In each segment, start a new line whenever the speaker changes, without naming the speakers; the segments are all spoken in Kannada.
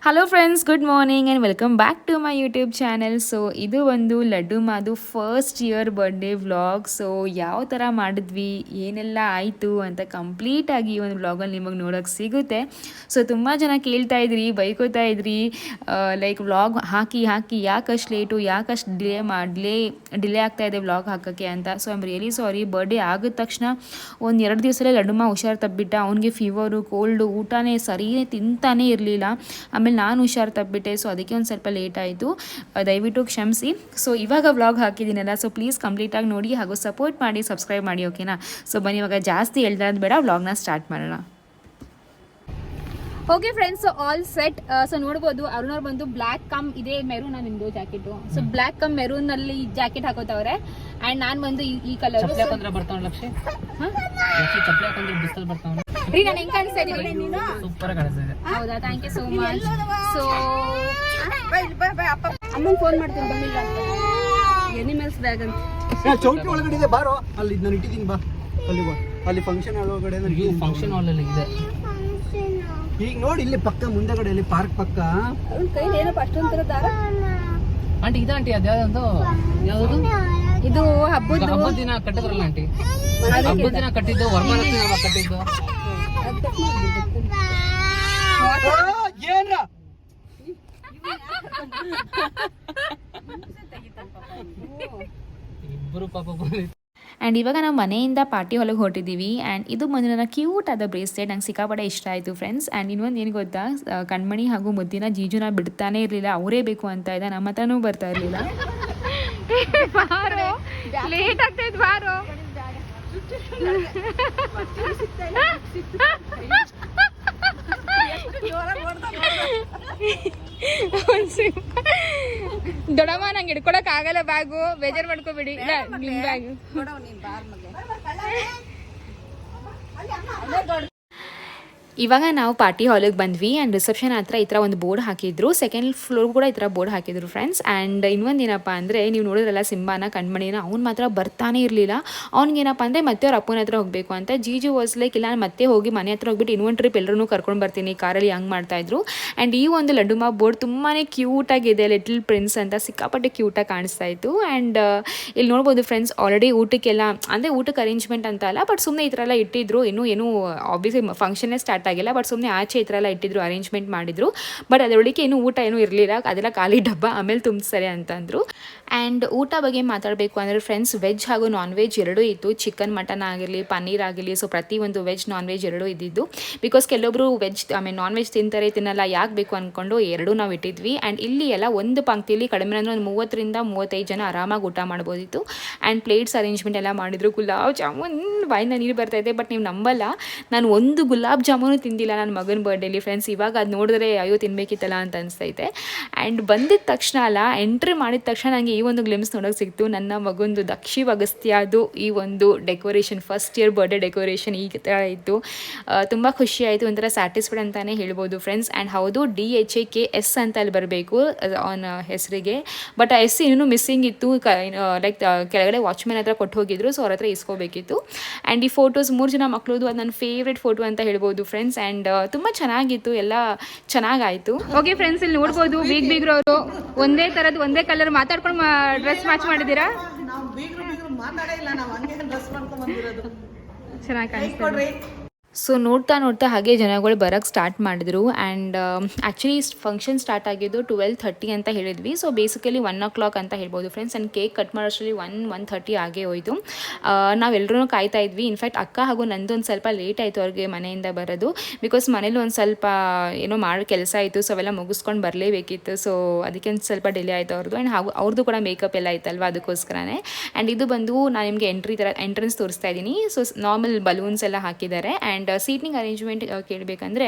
Hello friends, good morning and welcome back to my YouTube channel. So ಇದು ಒಂದು ಲಡ್ಡು ಮಾದು first year birthday vlog. So ಯಾವ ಥರ ಮಾಡಿದ್ವಿ, ಏನೆಲ್ಲ ಆಯಿತು ಅಂತ ಕಂಪ್ಲೀಟಾಗಿ ಈ ಒಂದು ವ್ಲಾಗಲ್ಲಿ ನಿಮಗೆ ನೋಡೋಕ್ಕೆ ಸಿಗುತ್ತೆ. ಸೊ ತುಂಬ ಜನ ಕೇಳ್ತಾ ಇದ್ರಿ, ಬೈಕೋತಾ ಇದ್ರಿ, ಲೈಕ್ ವ್ಲಾಗ್ ಹಾಕಿ ಯಾಕಷ್ಟು ಲೇಟು, ಯಾಕಷ್ಟು ಡಿಲೇ ಆಗ್ತಾ ಇದೆ ವ್ಲಾಗ್ ಹಾಕೋಕ್ಕೆ ಅಂತ. So I am really sorry. Birthday ಆಗಿದ ತಕ್ಷಣ ಒಂದು 2 ದಿವಸದಲ್ಲೇ ಲಡ್ಡುಮ್ಮ ಹುಷಾರು ತಪ್ಪಿಬಿಟ್ಟ. ಅವನಿಗೆ ಫೀವರು, ಕೋಲ್ಡು, ಊಟನೇ ಸರಿಯೇ ತಿಂತಾನೇ ಇರಲಿಲ್ಲ. ಆಮೇಲೆ ನಾನು ಹುಷಾರು ತಪ್ಪಿಬಿಟ್ಟೆ. ಸೊ ಅದಕ್ಕೆ ಒಂದು ಸ್ವಲ್ಪ ಲೇಟ್ ಆಯಿತು, ದಯವಿಟ್ಟು ಕ್ಷಮಿಸಿ. ಸೊ ಇವಾಗ ವ್ಲಾಗ್ ಹಾಕಿದ್ದೀನಲ್ಲ, ಸೊ ಪ್ಲೀಸ್ ಕಂಪ್ಲೀಟಾಗಿ ನೋಡಿ ಹಾಗೂ ಸಪೋರ್ಟ್ ಮಾಡಿ, ಸಬ್ಸ್ಕ್ರೈಬ್ ಮಾಡಿ, ಓಕೆನಾ? ಸೊ ಬನ್ನಿ ಇವಾಗ ಜಾಸ್ತಿ ಹೇಳ್ದಾದ್ ಬೇಡ, ವ್ಲಾಗ್ನ ಸ್ಟಾರ್ಟ್ ಮಾಡೋಣ.
Okay friends, all set. So ನೋಡ್ಬೋದು ಅರುಣವ್ರು ಬಂದು ಬ್ಲ್ಯಾಕ್ ಕಮ್ ಇದೆ ಮೆರೂನ್ ನಿಮ್ದು jacket. So black come maroon ಅಲ್ಲಿ ಜಾಕೆಟ್ ಹಾಕೋತವ್ರೆ. ಅಂಡ್ ನಾನ್ ಬಂದು ಈ ಕಲರ್ ರೀ. ನಾನು ಹೆಂಗ್ ಕಾಣಿಸ್ತಾ ಇದೀನಿ?
ಸೂಪರ್ ಕಾಣಿಸ್ತಾ ಇದೆ.
ಹೌದಾ, thank you so much. So ಅಮ್ಮನ್ ಫೋನ್ ಮಾಡ್ತೀನಿ ಬಂದಿಲ್ಲ ಅಂತ. ಎನಿಮಲ್ಸ್ ಬ್ಯಾಗ್ ಅಂತ
ಚೌಟ್ರಿ ಒಳಗಡೆ ಇದೆ, ಬಾರೋ ಅಲ್ಲಿ ನಾನು ಇಟ್ಟಿದ್ದೀನಿ, ಬಾ ಅಲ್ಲಿ ಬಾ. ಅಲ್ಲಿ ಫಂಕ್ಷನ್ ಹಾಲ್ ಒಳಗಡೆ ಫಂಕ್ಷನ್ ಹಾಲ್ ಅಲ್ಲಿ ಇದೆ. ಈಗ ನೋಡಿ ಇಲ್ಲಿ ಪಕ್ಕ ಮುಂದೆಗಡೆ ಅಲ್ಲಿ ಪಾರ್ಕ್ ಪಕ್ಕ
ಅವ್ನ ಕೈಲಿ ಏನಪ್ಪ ಅಷ್ಟೊಂದು ದಾರ.
ಆಂಟಿ ಇದು ಆಂಟಿ ಅದ್ಯಾವ್ದು ಯಾವ್ದು
ಇದು ಹಬ್ಬದ
ದಿನ ಕಟ್ಟಿದ್ರಲ್ಲ ಆಂಟಿ, ಹಬ್ಬದ ದಿನ ಕಟ್ಟಿದ್ದು, ವರಮಹಾಲಕ್ಷ್ಮಿ ಹಬ್ಬ ಕಟ್ಟಿದ್ದು. ಏನ್ರ ಇಬ್ಬರು ಪಾಪ ಬಂದಿತ್ತು.
ಆ್ಯಂಡ್ ಇವಾಗ ನಾವು ಮನೆಯಿಂದ ಪಾರ್ಟಿ ಹೊಲಗೆ ಹೊರಟಿದ್ದೀವಿ. ಆ್ಯಂಡ್ ಇದು ಬಂದು ನನ್ನ ಕ್ಯೂಟ್ ಆದ ಬ್ರೇಸ್ಲೆಟ್, ನಂಗೆ ಸಿಕ್ಕಾಪಟ್ಟೆ ಇಷ್ಟ ಆಯಿತು ಫ್ರೆಂಡ್ಸ್. ಆ್ಯಂಡ್ ಇನ್ನೊಂದು ಏನು ಗೊತ್ತಾ, ಕಣ್ಮಣಿ ಹಾಗೂ ಮುದ್ದಿನ ಜೀಜುನ ಬಿಡ್ತಾನೆ ಇರಲಿಲ್ಲ, ಅವರೇ ಬೇಕು ಅಂತ ಇದೆ, ನಮ್ಮ ಹತ್ರನೂ ಬರ್ತಾ ಇರಲಿಲ್ಲ.
ಲೇಟ್ ಆಗ್ತೈತೆ ಬಾರೋ. ದೊಡ್ಡಮ್ಮ ನಂಗೆ ಹಿಡ್ಕೊಳಕ್ ಆಗಲ್ಲ ಬ್ಯಾಗು, ಬೇಜಾರು ಮಾಡ್ಕೋಬೇಡಿ. ನಿಮ್ ಬ್ಯಾಗು
ಇವಾಗ ನಾವು ಪಾರ್ಟಿ ಹಾಲಿಗೆ ಬಂದ್ವಿ. ಆ್ಯಂಡ್ ರಿಸೆಪ್ಷನ್ ಹತ್ರ ಈ ಥರ ಒಂದು ಬೋರ್ಡ್ ಹಾಕಿದ್ರು, ಸೆಕೆಂಡ್ ಫ್ಲೋರ್ ಕೂಡ ಈ ಥರ ಬೋರ್ಡ್ ಹಾಕಿದ್ರು ಫ್ರೆಂಡ್ಸ್. ಆ್ಯಂಡ್ ಇನ್ನೊಂದು ಏನಪ್ಪ ಅಂದರೆ, ನೀವು ನೋಡಿದ್ರಲ್ಲ ಸಿಂಬಾನ ಕಣ್ಮಣಿನ, ಅವ್ನು ಮಾತ್ರ ಬರ್ತಾನೆ ಇರಲಿಲ್ಲ. ಅವ್ನಿಗೇನಪ್ಪ ಅಂದರೆ ಮತ್ತೆ ಅವ್ರ ಅಪ್ಪನ ಹತ್ರ ಹೋಗಬೇಕು ಅಂತ. ಜೀಜು ವಾಸ್ ಲೈಕ್ ಇಲ್ಲ, ನಾನು ಮತ್ತೆ ಹೋಗಿ ಮನೆ ಹತ್ರ ಹೋಗ್ಬಿಟ್ಟು ಇನ್ನೊಂದು ಟ್ರಿಪ್ ಎಲ್ಲರೂ ಕರ್ಕೊಂಡು ಬರ್ತೀನಿ ಕಾರಲ್ಲಿ, ಹಂಗೆ ಮಾಡ್ತಾಯಿದ್ರು. ಆ್ಯಂಡ್ ಈ ಒಂದು ಲಡ್ಡುಮಾ ಬೋರ್ಡ್ ತುಂಬಾ ಕ್ಯೂಟಾಗಿದೆ, ಲಿಟಲ್ ಪ್ರಿನ್ಸ್ ಅಂತ ಸಿಕ್ಕಾಪಟ್ಟೆ ಕ್ಯೂಟಾಗಿ ಕಾಣಿಸ್ತಾ ಇತ್ತು. ಆ್ಯಂಡ್ ಇಲ್ಲಿ ನೋಡ್ಬೋದು ಫ್ರೆಂಡ್ಸ್, ಆಲ್ರೆಡಿ ಊಟಕ್ಕೆಲ್ಲ ಅಂದರೆ ಊಟಕ್ಕೆ ಅರೇಂಜ್ಮೆಂಟ್ ಅಂತ ಅಲ್ಲ, ಬಟ್ ಸುಮ್ಮನೆ ಈ ಥರ ಎಲ್ಲ ಇಟ್ಟಿದ್ರು. ಏನು ಆಬ್ವಿಯಸ್ಲಿ ಫಂಕ್ಷನ್ನೇ ಸ್ಟಾರ್ಟ್ ಆಗಿಲ್ಲ, ಬಟ್ ಸುಮ್ಮನೆ ಆಚೆ ಈ ಥರ ಎಲ್ಲ ಇಟ್ಟಿದ್ರು, ಅರೇಂಜ್ಮೆಂಟ್ ಮಾಡಿದ್ರು. ಬಟ್ ಅದರೊಳಗೆ ಏನು ಊಟ ಏನೂ ಇರಲಿಲ್ಲ, ಅದೆಲ್ಲ ಖಾಲಿ ಡಬ್ಬ, ಆಮೇಲೆ ತುಂಬಿಸ್ತಾರೆ ಅಂತಂದರು. ಆ್ಯಂಡ್ ಊಟ ಬಗ್ಗೆ ಮಾತಾಡಬೇಕು ಅಂದರೆ ಫ್ರೆಂಡ್ಸ್, ವೆಜ್ ಹಾಗೂ ನಾನ್ ವೆಜ್ ಎರಡೂ ಇತ್ತು. ಚಿಕನ್, ಮಟನ್ ಆಗಿರಲಿ, ಪನ್ನೀರ್ ಆಗಿರಲಿ, ಸೊ ಪ್ರತಿಯೊಂದು ವೆಜ್ ನಾನ್ ವೆಜ್ ಎರಡೂ ಇದ್ದಿದ್ದು. ಬಿಕಾಸ್ ಕೆಲವೊಬ್ಬರು ವೆಜ್ ನಾನ್ ವೆಜ್ ತಿನ್ನಲ್ಲ, ಯಾಕೆ ಬೇಕು ಅಂದ್ಕೊಂಡು ಎರಡೂ ನಾವು ಇಟ್ಟಿದ್ವಿ. ಆ್ಯಂಡ್ ಇಲ್ಲಿ ಎಲ್ಲ ಒಂದು ಪಂಕ್ತಿಯಲ್ಲಿ ಕಡಿಮೆ ಅಂದರೆ ಒಂದು 30ರಿಂದ 35 ಜನ ಆರಾಮಾಗಿ ಊಟ ಮಾಡ್ಬೋದಿತ್ತು. ಆ್ಯಂಡ್ ಪ್ಲೇಟ್ಸ್ ಅರೇಂಜ್ಮೆಂಟ್ ಎಲ್ಲ ಮಾಡಿದ್ರು. ಗುಲಾಬ್ ಜಾಮೂನ್, ಬಾಯಿಂದ ನೀರು ಬರ್ತಾಯಿದೆ. ಬಟ್ ನೀವು ನಂಬಲ್ಲ, ನಾನು ಒಂದು ಗುಲಾಬ್ ಜಾಮೂನು ತಿಂದಿಲ್ಲ ನನ್ನ ಮಗನ ಬರ್ಡೇಲಿ ಫ್ರೆಂಡ್ಸ್. ಇವಾಗ ಅದು ನೋಡಿದ್ರೆ ಅಯ್ಯೋ ತಿನ್ಬೇಕಿತ್ತಲ್ಲ ಅಂತ ಅನಿಸ್ತೈತೆ. ಆ್ಯಂಡ್ ಬಂದಿದ್ದ ತಕ್ಷಣ ಅಲ್ಲ, ಎಂಟ್ರಿ ಮಾಡಿದ ತಕ್ಷಣ ನನಗೆ ಈ ಒಂದು ಗ್ಲಿಮ್ಸ್ ನೋಡೋಕೆ ಸಿಕ್ತು. ನನ್ನ ಮಗೊಂದು ದಕ್ಷಿ ಅಗಸ್ತ್ಯದು ಈ ಒಂದು decoration, first year birthday decoration ಈ ಥರ ಇತ್ತು. ತುಂಬ ಖುಷಿ ಆಯಿತು, ಒಂಥರ ಸ್ಯಾಟಿಸ್ಫೈಡ್ ಅಂತಲೇ ಹೇಳ್ಬೋದು ಫ್ರೆಂಡ್ಸ್. ಆ್ಯಂಡ್ ಹೌದು, DHAKS ಅಂತ ಅಲ್ಲಿ ಬರಬೇಕು ಅವನ ಹೆಸರಿಗೆ, ಬಟ್ ಆ ಹೆಸರು ಇನ್ನೂ ಮಿಸ್ಸಿಂಗ್ ಇತ್ತು. ಲೈಕ್ ಕೆಳಗಡೆ ವಾಚ್ಮೆನ್ ಹತ್ರ ಕೊಟ್ಟು ಹೋಗಿದ್ರು, ಸೊ ಅವ್ರ ಹತ್ರ ಇಸ್ಕೋಬೇಕಿತ್ತು. ಆ್ಯಂಡ್ ಈ ಫೋಟೋಸ್ 3 ಜನ ಮಕ್ಕಳದು, ಅದು ನನ್ನ ಫೇವ್ರೆಟ್ ಫೋಟೋ ಅಂತ ಹೇಳ್ಬೋದು ಫ್ರೆಂಡ್ಸ್. ಆ್ಯಂಡ್ ತುಂಬ ಚೆನ್ನಾಗಿತ್ತು, ಎಲ್ಲ ಚೆನ್ನಾಗಾಯಿತು.
ಓಕೆ ಫ್ರೆಂಡ್ಸ್, ಇಲ್ಲಿ ನೋಡ್ಬೋದು ಬೀಗ್ರವರು ಒಂದೇ ಥರದ್ದು ಒಂದೇ ಕಲರ್ ಮಾತಾಡ್ಕೊಂಡು ಡ್ರೆಸ್ ಮ್ಯಾಚ್ ಮಾಡಿದ್ದೀರಾ. ಚೆನ್ನಾಗಿ ಕಾಣಿಸ್ತಾರೆ.
ಸೊ ನೋಡ್ತಾ ಹಾಗೆ ಜನಗಳು ಬರೋಕ್ಕೆ ಸ್ಟಾರ್ಟ್ ಮಾಡಿದ್ರು. ಆ್ಯಂಡ್ ಆ್ಯಕ್ಚುಲಿ ಫಂಕ್ಷನ್ ಸ್ಟಾರ್ಟ್ ಆಗಿದ್ದು 12:30 ಅಂತ ಹೇಳಿದ್ವಿ. ಸೊ ಬೇಸಿಕಲಿ 1 o'clock ಅಂತ ಹೇಳ್ಬೋದು ಫ್ರೆಂಡ್ಸ್. ಆ್ಯಂಡ್ ಕೇಕ್ ಕಟ್ ಮಾಡೋಷ್ಟರಲ್ಲಿ 1:30 ಆಗೇ ಹೋಯಿತು. ನಾವೆಲ್ಲರೂ ಕಾಯ್ತಾ ಇದ್ವಿ. ಇನ್ಫ್ಯಾಕ್ಟ್ ಅಕ್ಕ ಹಾಗೂ ನಂದೊಂದು ಸ್ವಲ್ಪ ಲೇಟ್ ಆಯಿತು ಅವ್ರಿಗೆ ಮನೆಯಿಂದ ಬರೋದು. ಬಿಕಾಸ್ ಮನೇಲಿ ಒಂದು ಸ್ವಲ್ಪ ಏನೋ ಮಾಡೋ ಕೆಲಸ ಇತ್ತು, ಸೊ ಅವೆಲ್ಲ ಮುಗಿಸ್ಕೊಂಡು ಬರಲೇಬೇಕಿತ್ತು. ಸೊ ಅದಕ್ಕೆ ಒಂದು ಸ್ವಲ್ಪ ಡಿಲೇ ಆಯಿತು ಅವ್ರದ್ದು. ಆ್ಯಂಡ್ ಹಾಗೂ ಅವ್ರದ್ದು ಕೂಡ ಮೇಕಪ್ ಎಲ್ಲ ಇತ್ತಲ್ವ, ಅದಕ್ಕೋಸ್ಕರನೇ. ಆ್ಯಂಡ್ ಇದು ಬಂದು ನಾನು ನಿಮಗೆ ಎಂಟ್ರೆನ್ಸ್ ತೋರಿಸ್ತಾ ಇದ್ದೀನಿ. ಸೊ ನಾರ್ಮಲ್ ಬಲೂನ್ಸ್ ಎಲ್ಲ ಹಾಕಿದ್ದಾರೆ. ಆ್ಯಂಡ್ ಸೀಟಿಂಗ್ ಅರೇಂಜ್ಮೆಂಟ್ ಕೇಳಬೇಕಂದ್ರೆ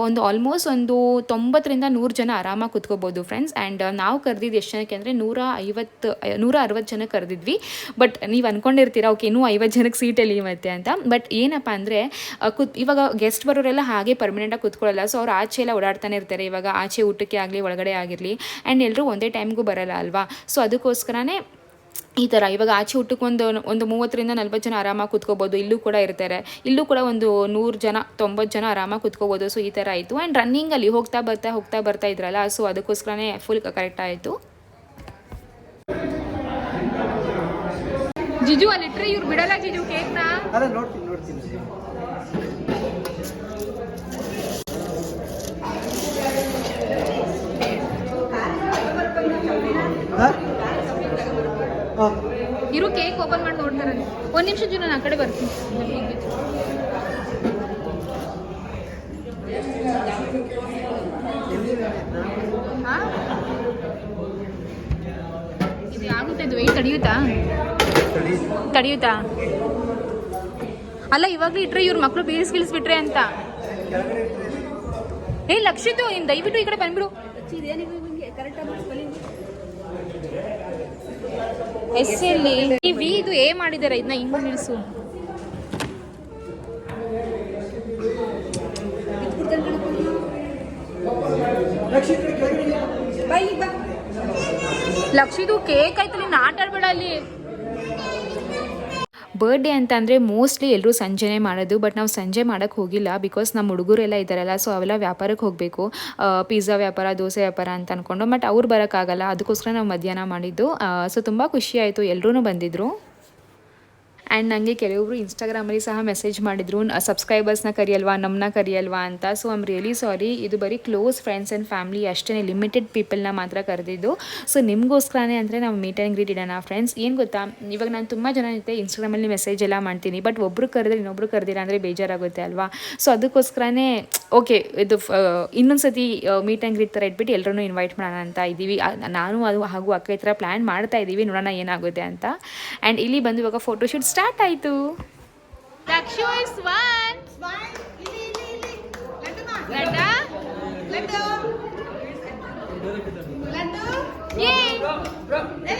ಒಂದು ಆಲ್ಮೋಸ್ಟ್ ಒಂದು 90ರಿಂದ 100 ಜನ ಆರಾಮಾಗಿ ಕುತ್ಕೋಬೋದು ಫ್ರೆಂಡ್ಸ್. ಆ್ಯಂಡ್ ನಾವು ಕರೆದಿದ್ದು ಎಷ್ಟು ಜನಕ್ಕೆ ಅಂದರೆ 160 ಜನಕ್ಕೆ ಕರೆದಿದ್ವಿ. ಬಟ್ ನೀವು ಅಂದ್ಕೊಂಡಿರ್ತೀರಾ ಓಕೆ ಇನ್ನೂ 50 ಜನಕ್ಕೆ ಸೀಟಲ್ಲಿ ಮತ್ತೆ ಅಂತ. ಬಟ್ ಏನಪ್ಪ ಅಂದರೆ ಇವಾಗ ಗೆಸ್ಟ್ ಬರೋರೆಲ್ಲ ಹಾಗೆ ಪರ್ಮನೆಂಟಾಗಿ ಕುತ್ಕೊಳ್ಳಲ್ಲ. ಸೊ ಅವ್ರು ಆಚೆ ಎಲ್ಲ ಓಡಾಡ್ತಾನೆ ಇರ್ತಾರೆ, ಇವಾಗ ಆಚೆ ಊಟಕ್ಕೆ ಆಗಲಿ ಒಳಗಡೆ ಆಗಿರಲಿ. ಆ್ಯಂಡ್ ಎಲ್ಲರೂ ಒಂದೇ ಟೈಮ್ಗೂ ಬರಲ್ಲ ಅಲ್ವಾ. ಸೊ ಅದಕ್ಕೋಸ್ಕರನೇ ಈ ಥರ ಇವಾಗ ಆಚೆ ಊಟಕ್ಕೆ ಒಂದು 30-40 ಜನ ಆರಾಮಾಗಿ ಕೂತ್ಕೋಬೋದು. ಇಲ್ಲೂ ಕೂಡ ಇರ್ತಾರೆ, ಇಲ್ಲೂ ಕೂಡ ಒಂದು 100 ಜನ 90 ಜನ ಆರಾಮಾಗಿ ಕೂತ್ಕೋಬೋದು. ಸೊ ಈ ಥರ ಆಯಿತು. ಆ್ಯಂಡ್ ರನ್ನಿಂಗಲ್ಲಿ ಹೋಗ್ತಾ ಬರ್ತಾ ಇದ್ರಲ್ಲ, ಸೊ ಅದಕ್ಕೋಸ್ಕರನೇ ಫುಲ್ ಕರೆಕ್ಟ್ ಆಯಿತು.
ಜಿಜು ಅಲ್ಲಿಟ್ರೆ ಇವ್ರು ಬಿಡಲ್ಲ ಜಿಜು ಕೇಕ್ನ.
ಅಲ್ಲ ನೋಡ್ತೀನಿ
ಇರು ಕೇಕ್ ಓಪನ್ ಮಾಡಿ ನೋಡ್ತಾರೆ. ಒಂದು ನಿಮಿಷ ಜೀವ, ನಾನು ಆ ಕಡೆ ಬರ್ತೀನಿ. ಇದು ಆಗುತ್ತೆ, ಇದು ವೆಯ್ಟ್ ತಡೆಯುತ್ತಾ? ಅಲ್ಲ ಇವಾಗಲೂ ಇಟ್ರೆ ಇವ್ರ ಮಕ್ಕಳು ಬೀಳಿಸ್ಬಿಟ್ರೆ ಅಂತ. ಲಕ್ಷಿತು, ನೀನು ದಯವಿಟ್ಟು ಈ ಕಡೆ ಬಂದ್ಬಿಡು. ಎಸ್ಸಲ್ಲಿ ಇದು ಏ ಮಾಡಿದಾರೆ, ಇದನ್ನ ಹಿಂಗ್ ನಿಲ್ಸು. ಲಕ್ಷಿದು ಕೇಕ್ ಆಯ್ತು, ನೀನು ಆಟ ಆಡ್ಬೇಡ ಅಲ್ಲಿ.
ಬರ್ಡೇ ಅಂತ ಅಂದರೆ ಮೋಸ್ಟ್ಲಿ ಎಲ್ಲರೂ ಸಂಜೆನೇ ಮಾಡೋದು, ಬಟ್ ನಾವು ಸಂಜೆ ಮಾಡೋಕ್ಕೆ ಹೋಗಿಲ್ಲ. ಬಿಕಾಸ್ ನಮ್ಮ ಹುಡುಗರೆಲ್ಲ ಇದ್ದಾರಲ್ಲ, ಸೊ ಅವೆಲ್ಲ ವ್ಯಾಪಾರಕ್ಕೆ ಹೋಗಬೇಕು. ಪಿಜ್ಜಾ ವ್ಯಾಪಾರ, ದೋಸೆ ವ್ಯಾಪಾರ ಅಂತ ಅಂದ್ಕೊಂಡು. ಬಟ್ ಅವ್ರು ಬರೋಕ್ಕಾಗಲ್ಲ, ಅದಕ್ಕೋಸ್ಕರ ನಾವು ಮಧ್ಯಾಹ್ನ ಮಾಡಿದ್ದು. ಸೊ ತುಂಬ ಖುಷಿ ಆಯಿತು, ಎಲ್ಲರೂ ಬಂದಿದ್ದರು. ಆ್ಯಂಡ್ ನನಗೆ ಕೆಲವರು ಇನ್ಸ್ಟಾಗ್ರಾಮಲ್ಲಿ ಸಹ ಮೆಸೇಜ್ ಮಾಡಿದರು, ಸಬ್ಸ್ಕ್ರೈಬರ್ಸ್ನ ಕರಿಯಲ್ವಾ, ನಮ್ಮನ್ನ ಕರಿಯಲ್ವಾ ಅಂತ. So I am really sorry. ಇದು ಬರೀ ಕ್ಲೋಸ್ ಫ್ರೆಂಡ್ಸ್ ಆ್ಯಂಡ್ ಫ್ಯಾಮಿಲಿ ಅಷ್ಟೇ, ಲಿಮಿಟೆಡ್ ಪೀಪಲ್ನ ಮಾತ್ರ ಕರೆದಿದ್ದು. ಸೊ ನಿಮಗೋಸ್ಕರನೇ ಅಂದರೆ ನಾವು ಮೀಟ್ ಆ್ಯಂಡ್ ಗ್ರೀಟ್ ಇಡೋಣ ಫ್ರೆಂಡ್ಸ್. ಏನು ಗೊತ್ತಾ, ಇವಾಗ ನಾನು ತುಂಬ ಜನ ಇರುತ್ತೆ ಇನ್ಸ್ಟಾಗ್ರಾಮಲ್ಲಿ ಮೆಸೇಜ್ ಎಲ್ಲ ಮಾಡ್ತೀನಿ, ಬಟ್ ಒಬ್ಬರು ಕರೆದ್ರೆ ಇನ್ನೊಬ್ರು ಕರೆದಿಲ್ಲ ಅಂದರೆ ಬೇಜಾರಾಗುತ್ತೆ ಅಲ್ವಾ. ಸೊ ಅದಕ್ಕೋಸ್ಕರನೇ ಓಕೆ, ಇದು ಇನ್ನೊಂದು ಸತಿ ಮೀಟ್ ಆ್ಯಂಡ್ ಗ್ರೀಟ್ ಥರ ಇಟ್ಬಿಟ್ಟು ಎಲ್ಲರೂ ಇನ್ವೈಟ್ ಮಾಡೋಣ ಅಂತ ಇದ್ದೀವಿ. ನಾನು ಹಾಗೂ ಅಕ್ಕ ಈ ಥರ ಪ್ಲ್ಯಾನ್ ಮಾಡ್ತಾ ಇದ್ದೀವಿ, ನೋಡೋಣ ಏನಾಗುತ್ತೆ ಅಂತ. ಆ್ಯಂಡ್ ಇಲ್ಲಿ ಬಂದು ಇವಾಗ ಫೋಟೋಶೂಟ್ ಸ್ಟಾರ್ಟ್ ಆಯಿತು.
ಲಕ್ಷು ಇಸ್ ಒನ್.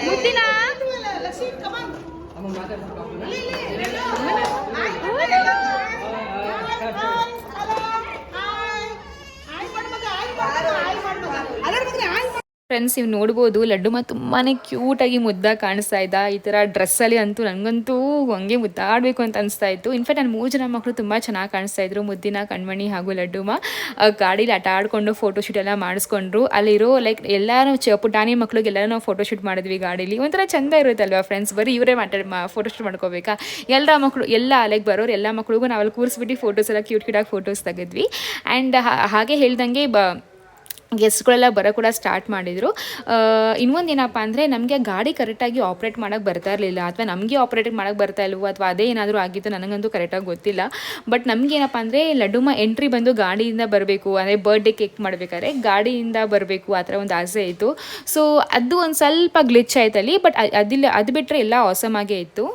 ಮುದ್ದಿನ
ಫ್ರೆಂಡ್ಸ್, ನೀವು ನೋಡ್ಬೋದು ಲಡ್ಡುಮ ತುಂಬಾ ಕ್ಯೂಟಾಗಿ ಮುದ್ದಾಗಿ ಕಾಣಿಸ್ತಾ ಇದ್ದ. ಈ ಥರ ಡ್ರೆಸ್ಸಲ್ಲಿ ಅಂತೂ ನನಗಂತೂ ಹಂಗೆ ಮುದ್ದಾಡಬೇಕು ಅಂತ ಅನಿಸ್ತಾ ಇತ್ತು. ಇನ್ಫ್ಯಾಕ್ಟ್ ನನ್ನ 3 ಜನ ಮಕ್ಕಳು ತುಂಬ ಚೆನ್ನಾಗಿ ಕಾಣಿಸ್ತಾ ಇದ್ರು, ಮುದ್ದಿನ, ಕಣ್ಮಣಿ ಹಾಗೂ ಲಡ್ಡುಮ. ಗಾಡೀಲಿ ಆಟ ಆಡಿಕೊಂಡು ಫೋಟೋಶೂಟ್ ಎಲ್ಲ ಮಾಡಿಸ್ಕೊಂಡ್ರು. ಅಲ್ಲಿರೋ ಎಲ್ಲರೂ ಪುಟಾಣಿ ಮಕ್ಳಿಗೆಲ್ಲರೂ ನಾವು ಫೋಟೋಶೂಟ್ ಮಾಡಿದ್ವಿ ಗಾಡೀಲಿ. ಒಂಥರ ಚೆಂದ ಇರುತ್ತಲ್ವ ಫ್ರೆಂಡ್ಸ್, ಬರೀ ಇವರೇ ಫೋಟೋಶೂಟ್ ಮಾಡ್ಕೋಬೇಕಾ? ಎಲ್ಲ ಮಕ್ಕಳು ಬರೋರು ಎಲ್ಲ ಮಕ್ಳಿಗೂ ನಾವಲ್ಲಿ ಕೂರಿಸ್ಬಿಟ್ಟು ಫೋಟೋಸ್ ಎಲ್ಲ ಕ್ಯೂಟಾಗಿ ಫೋಟೋಸ್ ತೆಗೆದ್ವಿ. ಆ್ಯಂಡ್ ಹಾಗೆ ಹೇಳ್ದಂಗೆ ಗೆಸ್ಟ್ಗಳೆಲ್ಲ ಬರೋ ಕೂಡ ಸ್ಟಾರ್ಟ್ ಮಾಡಿದರು. ಇನ್ನೊಂದೇನಪ್ಪ ಅಂದರೆ, ನಮಗೆ ಗಾಡಿ ಕರೆಕ್ಟಾಗಿ ಆಪ್ರೇಟ್ ಮಾಡೋಕ್ಕೆ ಬರ್ತಾ ಇರಲಿಲ್ಲ, ಅಥವಾ ನಮಗೆ ಆಪ್ರೇಟ್ ಮಾಡೋಕ್ಕೆ ಬರ್ತಾ ಇಲ್ವೋ, ಅಥವಾ ಅದೇ ಏನಾದರೂ ಆಗಿತ್ತು, ನನಗಂತೂ ಕರೆಕ್ಟಾಗಿ ಗೊತ್ತಿಲ್ಲ. ಬಟ್ ನಮಗೇನಪ್ಪ ಅಂದರೆ, ಲಡ್ಡುಮ ಎಂಟ್ರಿ ಬಂದು ಗಾಡಿಯಿಂದ ಬರಬೇಕು, ಅಂದರೆ ಬರ್ಡೇ ಕೇಕ್ ಮಾಡಬೇಕಾದ್ರೆ ಗಾಡಿಯಿಂದ ಬರಬೇಕು, ಆ ಥರ ಒಂದು ಆಸೆ ಇತ್ತು. ಸೊ ಅದು ಒಂದು ಸ್ವಲ್ಪ ಗ್ಲಿಚ್ ಆಯ್ತಲ್ಲಿ, ಬಟ್ ಅದು ಬಿಟ್ಟರೆ ಎಲ್ಲ ಆಸಮ್ ಆಗೇ ಇತ್ತು.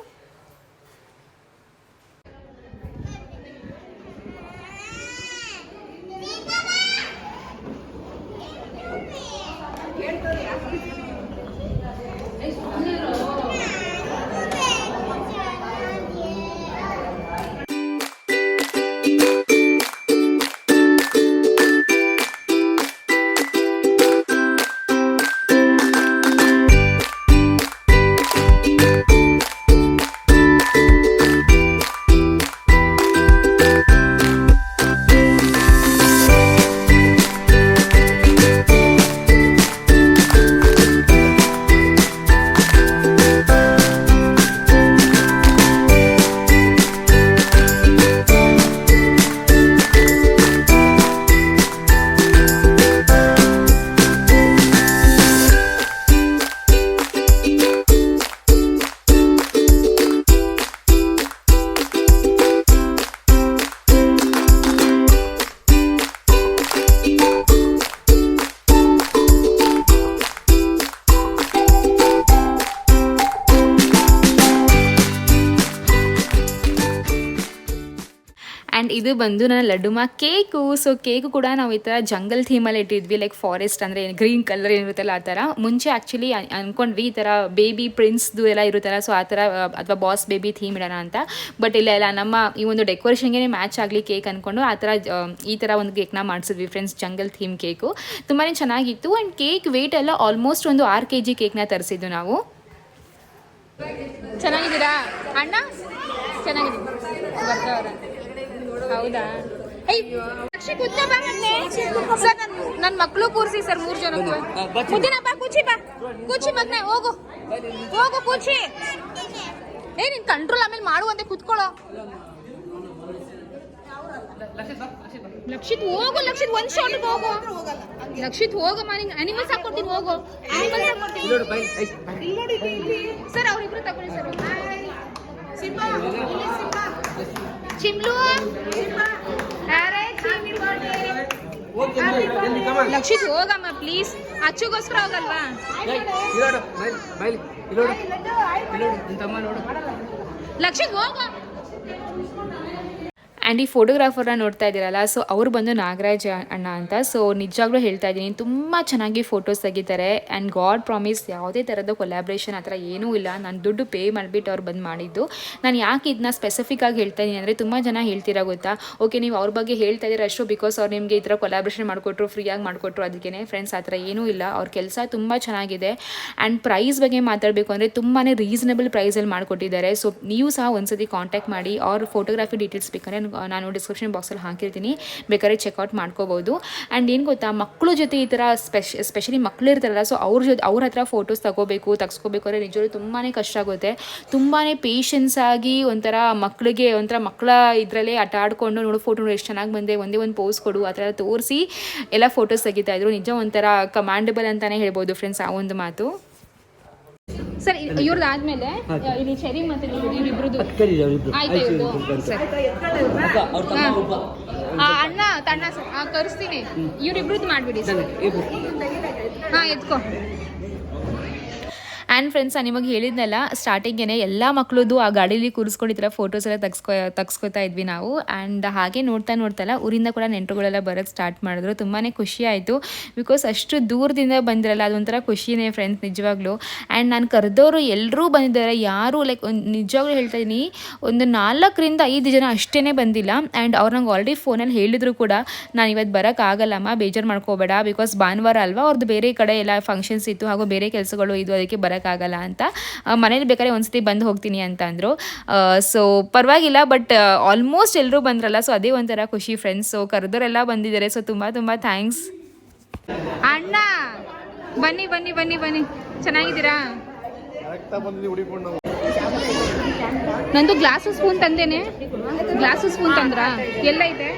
ಆ್ಯಂಡ್ ಇದು ಬಂದು ನನ್ನ ಲಡ್ಡುಮ ಕೇಕು. ಸೊ ಕೇಕು ಕೂಡ ನಾವು ಈ ಥರ ಜಂಗಲ್ ಥೀಮಲ್ಲಿ ಇಟ್ಟಿದ್ವಿ, ಲೈಕ್ ಫಾರೆಸ್ಟ್ ಅಂದರೆ ಗ್ರೀನ್ ಕಲರ್ ಏನಿರುತ್ತಲ್ಲ ಆ ಥರ. ಮುಂಚೆ ಆ್ಯಕ್ಚುಲಿ ಅಂದ್ಕೊಂಡ್ವಿ ಈ ಥರ ಬೇಬಿ ಪ್ರಿನ್ಸ್ದು ಎಲ್ಲ ಇರುತ್ತಲ್ಲ, ಸೊ ಆ ಥರ ಅಥವಾ ಬಾಸ್ ಬೇಬಿ ಥೀಮ್ ಇಡೋಣ ಅಂತ. ಬಟ್ ಇಲ್ಲ ನಮ್ಮ ಈ ಒಂದು ಡೆಕೋರೇಷನ್ಗೆ ಮ್ಯಾಚ್ ಆಗಲಿ ಕೇಕ್ ಅಂದ್ಕೊಂಡು ಈ ಥರ ಒಂದು ಕೇಕ್ನ ಮಾಡಿಸಿದ್ವಿ ಫ್ರೆಂಡ್ಸ್, ಜಂಗಲ್ ಥೀಮ್ ಕೇಕು. ತುಂಬಾ ಚೆನ್ನಾಗಿತ್ತು. ಆ್ಯಂಡ್ ಕೇಕ್ ವೆಯ್ಟ್ ಎಲ್ಲ ಆಲ್ಮೋಸ್ಟ್ ಒಂದು 6 kg ಕೇಕ್ನ ತರಿಸಿದ್ದು ನಾವು.
ಚೆನ್ನಾಗಿದ್ದೀರಾ ಅಣ್ಣ? ಚೆನ್ನಾಗಿದ್ದೀನಿ. ಬರ್ತಾವ್ರೆ. ಹೌದಾ? ಲಕ್ಷಿ ಕೂತ್ಕೋ ಬಾ ಮತ್ತೆ. ಸರ್ ನನ್ನ ಮಕ್ಕಳು ಕೂರಿಸಿ ಸರ್ 3 ಜನಕ್ಕೂ. ಮುದ್ದಿನಪ್ಪ ಕೂಚಿ ಬಾ. ಕೂಚಿ ಮಗ್ನೆ ಹೋಗು ಹೋಗು ಕೂಚಿ. ನೀನ್ ಕಂಟ್ರೋಲ್ ಆಮೇಲೆ ಮಾಡುವಂತೆ ಕೂತ್ಕೊಳ್ಳೋ. ಲಕ್ಷಿತ್ ಹೋಗು. ಲಕ್ಷಿತ್ ಒಂದ್ ಶಾಟ್ ಹೋಗು. ಲಕ್ಷಿತ್ ಹೋಗಮ್ಮ. ನಿಂಗೆ ಅನಿಮಲ್ಸ್ ಹಾಕೊಡ್ತೀನಿ ಹೋಗು. ಸರ್ ಅವ್ರಿಬ್ರು ತಗೊಳ್ಳಿ ಸರ್. ಚಿಮ್ಲು ಲಕ್ಷಿತ್ ಹೋಗಮ್ಮ ಪ್ಲೀಸ್. ಅಚ್ಚುಗೋಸ್ಕರ ಹೋಗಲ್ವಾ? ಲಕ್ಷಿತ್ ಹೋಗ.
ಆ್ಯಂಡ್ ಈ ಫೋಟೋಗ್ರಾಫರ್ನ ನೋಡ್ತಾ ಇದ್ದೀರಲ್ಲ, ಸೊ ಅವ್ರು ಬಂದು ನಾಗರಾಜ್ ಅಣ್ಣ ಅಂತ. ಸೊ ನಿಜವಾಗ್ಲೂ ಹೇಳ್ತಾ ಇದ್ದೀನಿ, ತುಂಬ ಚೆನ್ನಾಗಿ ಫೋಟೋಸ್ ತೆಗಿತಾರೆ. ಆ್ಯಂಡ್ ಗಾಡ್ ಪ್ರಾಮಿಸ್ ಯಾವುದೇ ಥರದ ಕೊಲ್ಯಾಬ್ರೇಷನ್ ಆ ಥರ ಏನೂ ಇಲ್ಲ. ನಾನು ದುಡ್ಡು ಪೇ ಮಾಡಿಬಿಟ್ಟು ಅವ್ರು ಬಂದು ಮಾಡಿದ್ದು. ನಾನು ಯಾಕೆ ಇದನ್ನ ಸ್ಪೆಸಿಫಿಕ್ಕಾಗಿ ಹೇಳ್ತಾ ಇದ್ದೀನಿ ಅಂದರೆ, ತುಂಬ ಜನ ಹೇಳ್ತೀರಾ ಗೊತ್ತಾ, ಓಕೆ ನೀವು ಅವ್ರ ಬಗ್ಗೆ ಹೇಳ್ತಾ ಇದ್ದೀರ ಅಷ್ಟು ಬಿಕಾಸ್ ಅವ್ರು ನಿಮಗೆ ಈ ಥರ ಕೊಲ್ಯಾಬ್ರೇಷನ್ ಮಾಡಿಕೊಟ್ರು, ಫ್ರೀಯಾಗಿ ಮಾಡಿಕೊಟ್ರು, ಅದಕ್ಕೆ ಫ್ರೆಂಡ್ಸ್ ಆ ಥರ ಏನೂ ಇಲ್ಲ. ಅವ್ರ ಕೆಲಸ ತುಂಬ ಚೆನ್ನಾಗಿದೆ. ಆ್ಯಂಡ್ ಪ್ರೈಸ್ ಬಗ್ಗೆ ಮಾತಾಡಬೇಕು ಅಂದರೆ ತುಂಬಾ ರೀಸನಬಲ್ ಪ್ರೈಸಲ್ಲಿ ಮಾಡಿಕೊಟ್ಟಿದ್ದಾರೆ. ಸೊ ನೀವು ಸಹ ಒಂದ್ಸತಿ ಕಾಂಟ್ಯಾಕ್ಟ್ ಮಾಡಿ. ಅವ್ರ ಫೋಟೋಗ್ರಫಿ ಡೀಟೇಲ್ಸ್ ಬೇಕಾದ್ರೆ ನಾನು ಡಿಸ್ಕ್ರಿಪ್ಷನ್ ಬಾಕ್ಸಲ್ಲಿ ಹಾಕಿರ್ತೀನಿ, ಬೇಕಾದ್ರೆ ಚೆಕ್ಔಟ್ ಮಾಡ್ಕೋಬೋದು. ಆ್ಯಂಡ್ ಏನು ಗೊತ್ತಾ, ಮಕ್ಕಳ ಜೊತೆ ಈ ಥರ ಸ್ಪೆಷಲಿ ಮಕ್ಕಳು ಇರ್ತಾರಲ್ಲ, ಸೊ ಅವ್ರ ಹತ್ರ ಫೋಟೋಸ್ ತಗೋಬೇಕು ಅಂದರೆ ನಿಜವೂ ತುಂಬಾ ಕಷ್ಟ ಆಗುತ್ತೆ. ತುಂಬಾ ಪೇಷನ್ಸ್ ಆಗಿ ಒಂಥರ ಮಕ್ಕಳ ಇದರಲ್ಲೇ ಆಟ ಆಡ್ಕೊಂಡು ನೋಡು ಫೋಟೋ ಎಷ್ಟು ಚೆನ್ನಾಗಿ ಬಂದೆ, ಒಂದೇ ಒಂದು ಪೋಸ್ ಕೊಡು ಆ ಥರ ತೋರಿಸಿ ಎಲ್ಲ ಫೋಟೋಸ್ ತೆಗಿತಾಯಿದ್ರು. ನಿಜ ಒಂಥರ ಕಮಾಂಡಬಲ್ ಅಂತಲೇ ಹೇಳ್ಬೋದು ಫ್ರೆಂಡ್ಸ್ ಆ ಒಂದು ಮಾತು.
ಸರ್ ಇವ್ರದ್ದು ಆದ್ಮೇಲೆ ಇಲ್ಲಿ ಚೆರಿ ಮತ್ತೆ ಇವ್ರಿಬ್ರದ್ದು ಆಯ್ತಾ? ಇವ್ರದ್ದು ಸರ್ ಅಣ್ಣ ತಣ್ಣ ಸರ್ ಕರೆಸ್ತೀನಿ. ಇವ್ರಿಬ್ರದ್ದು ಮಾಡ್ಬಿಡಿ ಸರ್. ಹಾಂ ಎತ್ಕೋ.
ಆ್ಯಂಡ್ ಫ್ರೆಂಡ್ಸ್ ನಾನು ನಿಮಗೆ ಹೇಳಿದ್ನಲ್ಲ ಸ್ಟಾರ್ಟಿಂಗೇ ಎಲ್ಲ ಮಕ್ಕಳದ್ದು ಆ ಗಾಡೀಲಿ ಕೂರಿಸ್ಕೊಂಡು ಈ ಥರ ಫೋಟೋಸ್ ಎಲ್ಲ ತೆಗ್ಸ್ಕೊತಾ ಇದ್ವಿ ನಾವು. ಆ್ಯಂಡ್ ಹಾಗೆ ನೋಡ್ತಾ ಊರಿಂದ ಕೂಡ ನೆಂಟರುಗಳೆಲ್ಲ ಬರೋಕ್ಕೆ ಸ್ಟಾರ್ಟ್ ಮಾಡಿದ್ರು. ತುಂಬಾ ಖುಷಿ ಆಯಿತು ಬಿಕಾಸ್ ಅಷ್ಟು ದೂರದಿಂದ ಬಂದಿರಲ್ಲ, ಅದೊಂಥರ ಖುಷಿನೇ ಫ್ರೆಂಡ್ಸ್ ನಿಜವಾಗ್ಲೂ. ಆ್ಯಂಡ್ ನಾನು ಕರೆದವರು ಎಲ್ಲರೂ ಬಂದಿದ್ದಾರೆ. ಯಾರು ಲೈಕ್ ನಿಜವಾಗ್ಲೂ ಹೇಳ್ತಾ ಇದ್ದೀನಿ, ಒಂದು 4-5 ಜನ ಅಷ್ಟೇ ಬಂದಿಲ್ಲ. ಆ್ಯಂಡ್ ಅವ್ರು ನಂಗೆ ಆಲ್ರೆಡಿ ಫೋನಲ್ಲಿ ಹೇಳಿದ್ರು ಕೂಡ, ನಾನು ಇವತ್ತು ಬರೋಕ್ಕಾಗಲ್ಲಮ್ಮ, ಬೇಜಾರು ಮಾಡ್ಕೋಬೇಡ, ಬಿಕಾಸ್ ಭಾನುವಾರ ಅಲ್ವಾ, ಅವ್ರದ್ದು ಬೇರೆ ಕಡೆ ಎಲ್ಲ ಫಂಕ್ಷನ್ಸ್ ಇತ್ತು ಹಾಗೂ ಬೇರೆ ಕೆಲಸಗಳು ಇದು, ಅದಕ್ಕೆ ಬರೋಕ್ಕಾಗಲ್ಲ ಅಂತ. ಮನೇಲಿ ಬೇಕಾದ್ರೆ ಒಂದ್ಸತಿ ಬಂದು ಹೋಗ್ತೀನಿ ಅಂತ ಅಂದರು. ಸೊ ಪರವಾಗಿಲ್ಲ, ಬಟ್ ಆಲ್ಮೋಸ್ಟ್ ಎಲ್ಲರೂ ಬಂದ್ರಲ್ಲ, ಸೊ ಅದೇ ಒಂಥರ ಖುಷಿ ಫ್ರೆಂಡ್ಸ್. ಸೊ ಕರೆದವರೆಲ್ಲ ಬಂದಿದ್ದಾರೆ. ಸೊ ತುಂಬ ಥ್ಯಾಂಕ್ಸ್
ಅಣ್ಣ. ಬನ್ನಿ ಬನ್ನಿ ಬನ್ನಿ ಬನ್ನಿ. ಚೆನ್ನಾಗಿದ್ದೀರಾ? ನಂದು ಗ್ಲಾಸು ಸ್ಪೂನ್ ತಂದೇನೆ. ಗ್ಲಾಸು ಸ್ಪೂನ್ ತಂದ್ರಾ? ಎಲ್ಲೈತೆ?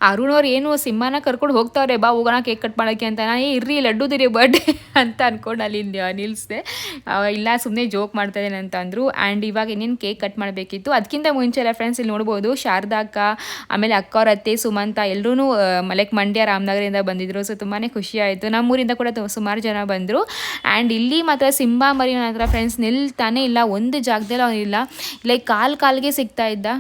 ಅರುಣ್ ಅವ್ರು ಏನು ಸಿಂಹನ ಕರ್ಕೊಂಡು ಹೋಗ್ತಾವ್ರೆ, ಬಾ ಹೋಗೋಣ ಕೇಕ್ ಕಟ್ ಮಾಡೋಕ್ಕೆ ಅಂತ. ನಾನು ಇರ್ರಿ ಲಡ್ಡುದಿರಿ ಬರ್ಡೇ ಅಂತ ಅಂದ್ಕೊಂಡು ಅಲ್ಲಿ ನಿಲ್ಲಿಸಿದೆ. ಇಲ್ಲ ಸುಮ್ಮನೆ ಜೋಕ್ ಮಾಡ್ತಾಯಿದ್ದೇನೆ ಅಂತ ಅಂದರು. ಆ್ಯಂಡ್ ಇವಾಗ ಇನ್ನೇನು ಕೇಕ್ ಕಟ್ ಮಾಡಬೇಕಿತ್ತು. ಅದಕ್ಕಿಂತ ಮುಂಚೆ ಎಲ್ಲ ಫ್ರೆಂಡ್ಸ್ ಇಲ್ಲಿ ನೋಡ್ಬೋದು, ಶಾರದಾ ಅಕ್ಕ, ಆಮೇಲೆ ಅಕ್ಕ ಅವ್ರ ಅತ್ತೆ ಸುಮಂತ ಎಲ್ಲರೂ ಲೈಕ್ ಮಂಡ್ಯ ರಾಮನಗರದಿಂದ ಬಂದಿದ್ದರು. ಸೊ ತುಂಬಾ ಖುಷಿ ಆಯಿತು. ನಮ್ಮೂರಿಂದ ಕೂಡ ಸುಮಾರು ಜನ ಬಂದರು. ಆ್ಯಂಡ್ ಇಲ್ಲಿ ಮಾತ್ರ ಸಿಂಬಾ ಮರಿ ಹತ್ರ ಫ್ರೆಂಡ್ಸ್ ನಿಲ್ತಾನೆ ಇಲ್ಲ, ಒಂದು ಜಾಗದಲ್ಲಿ ಅವನಿಲ್ಲ. ಲೈಕ್ ಕಾಲ್ಗೆ ಸಿಗ್ತಾ ಇದ್ದ.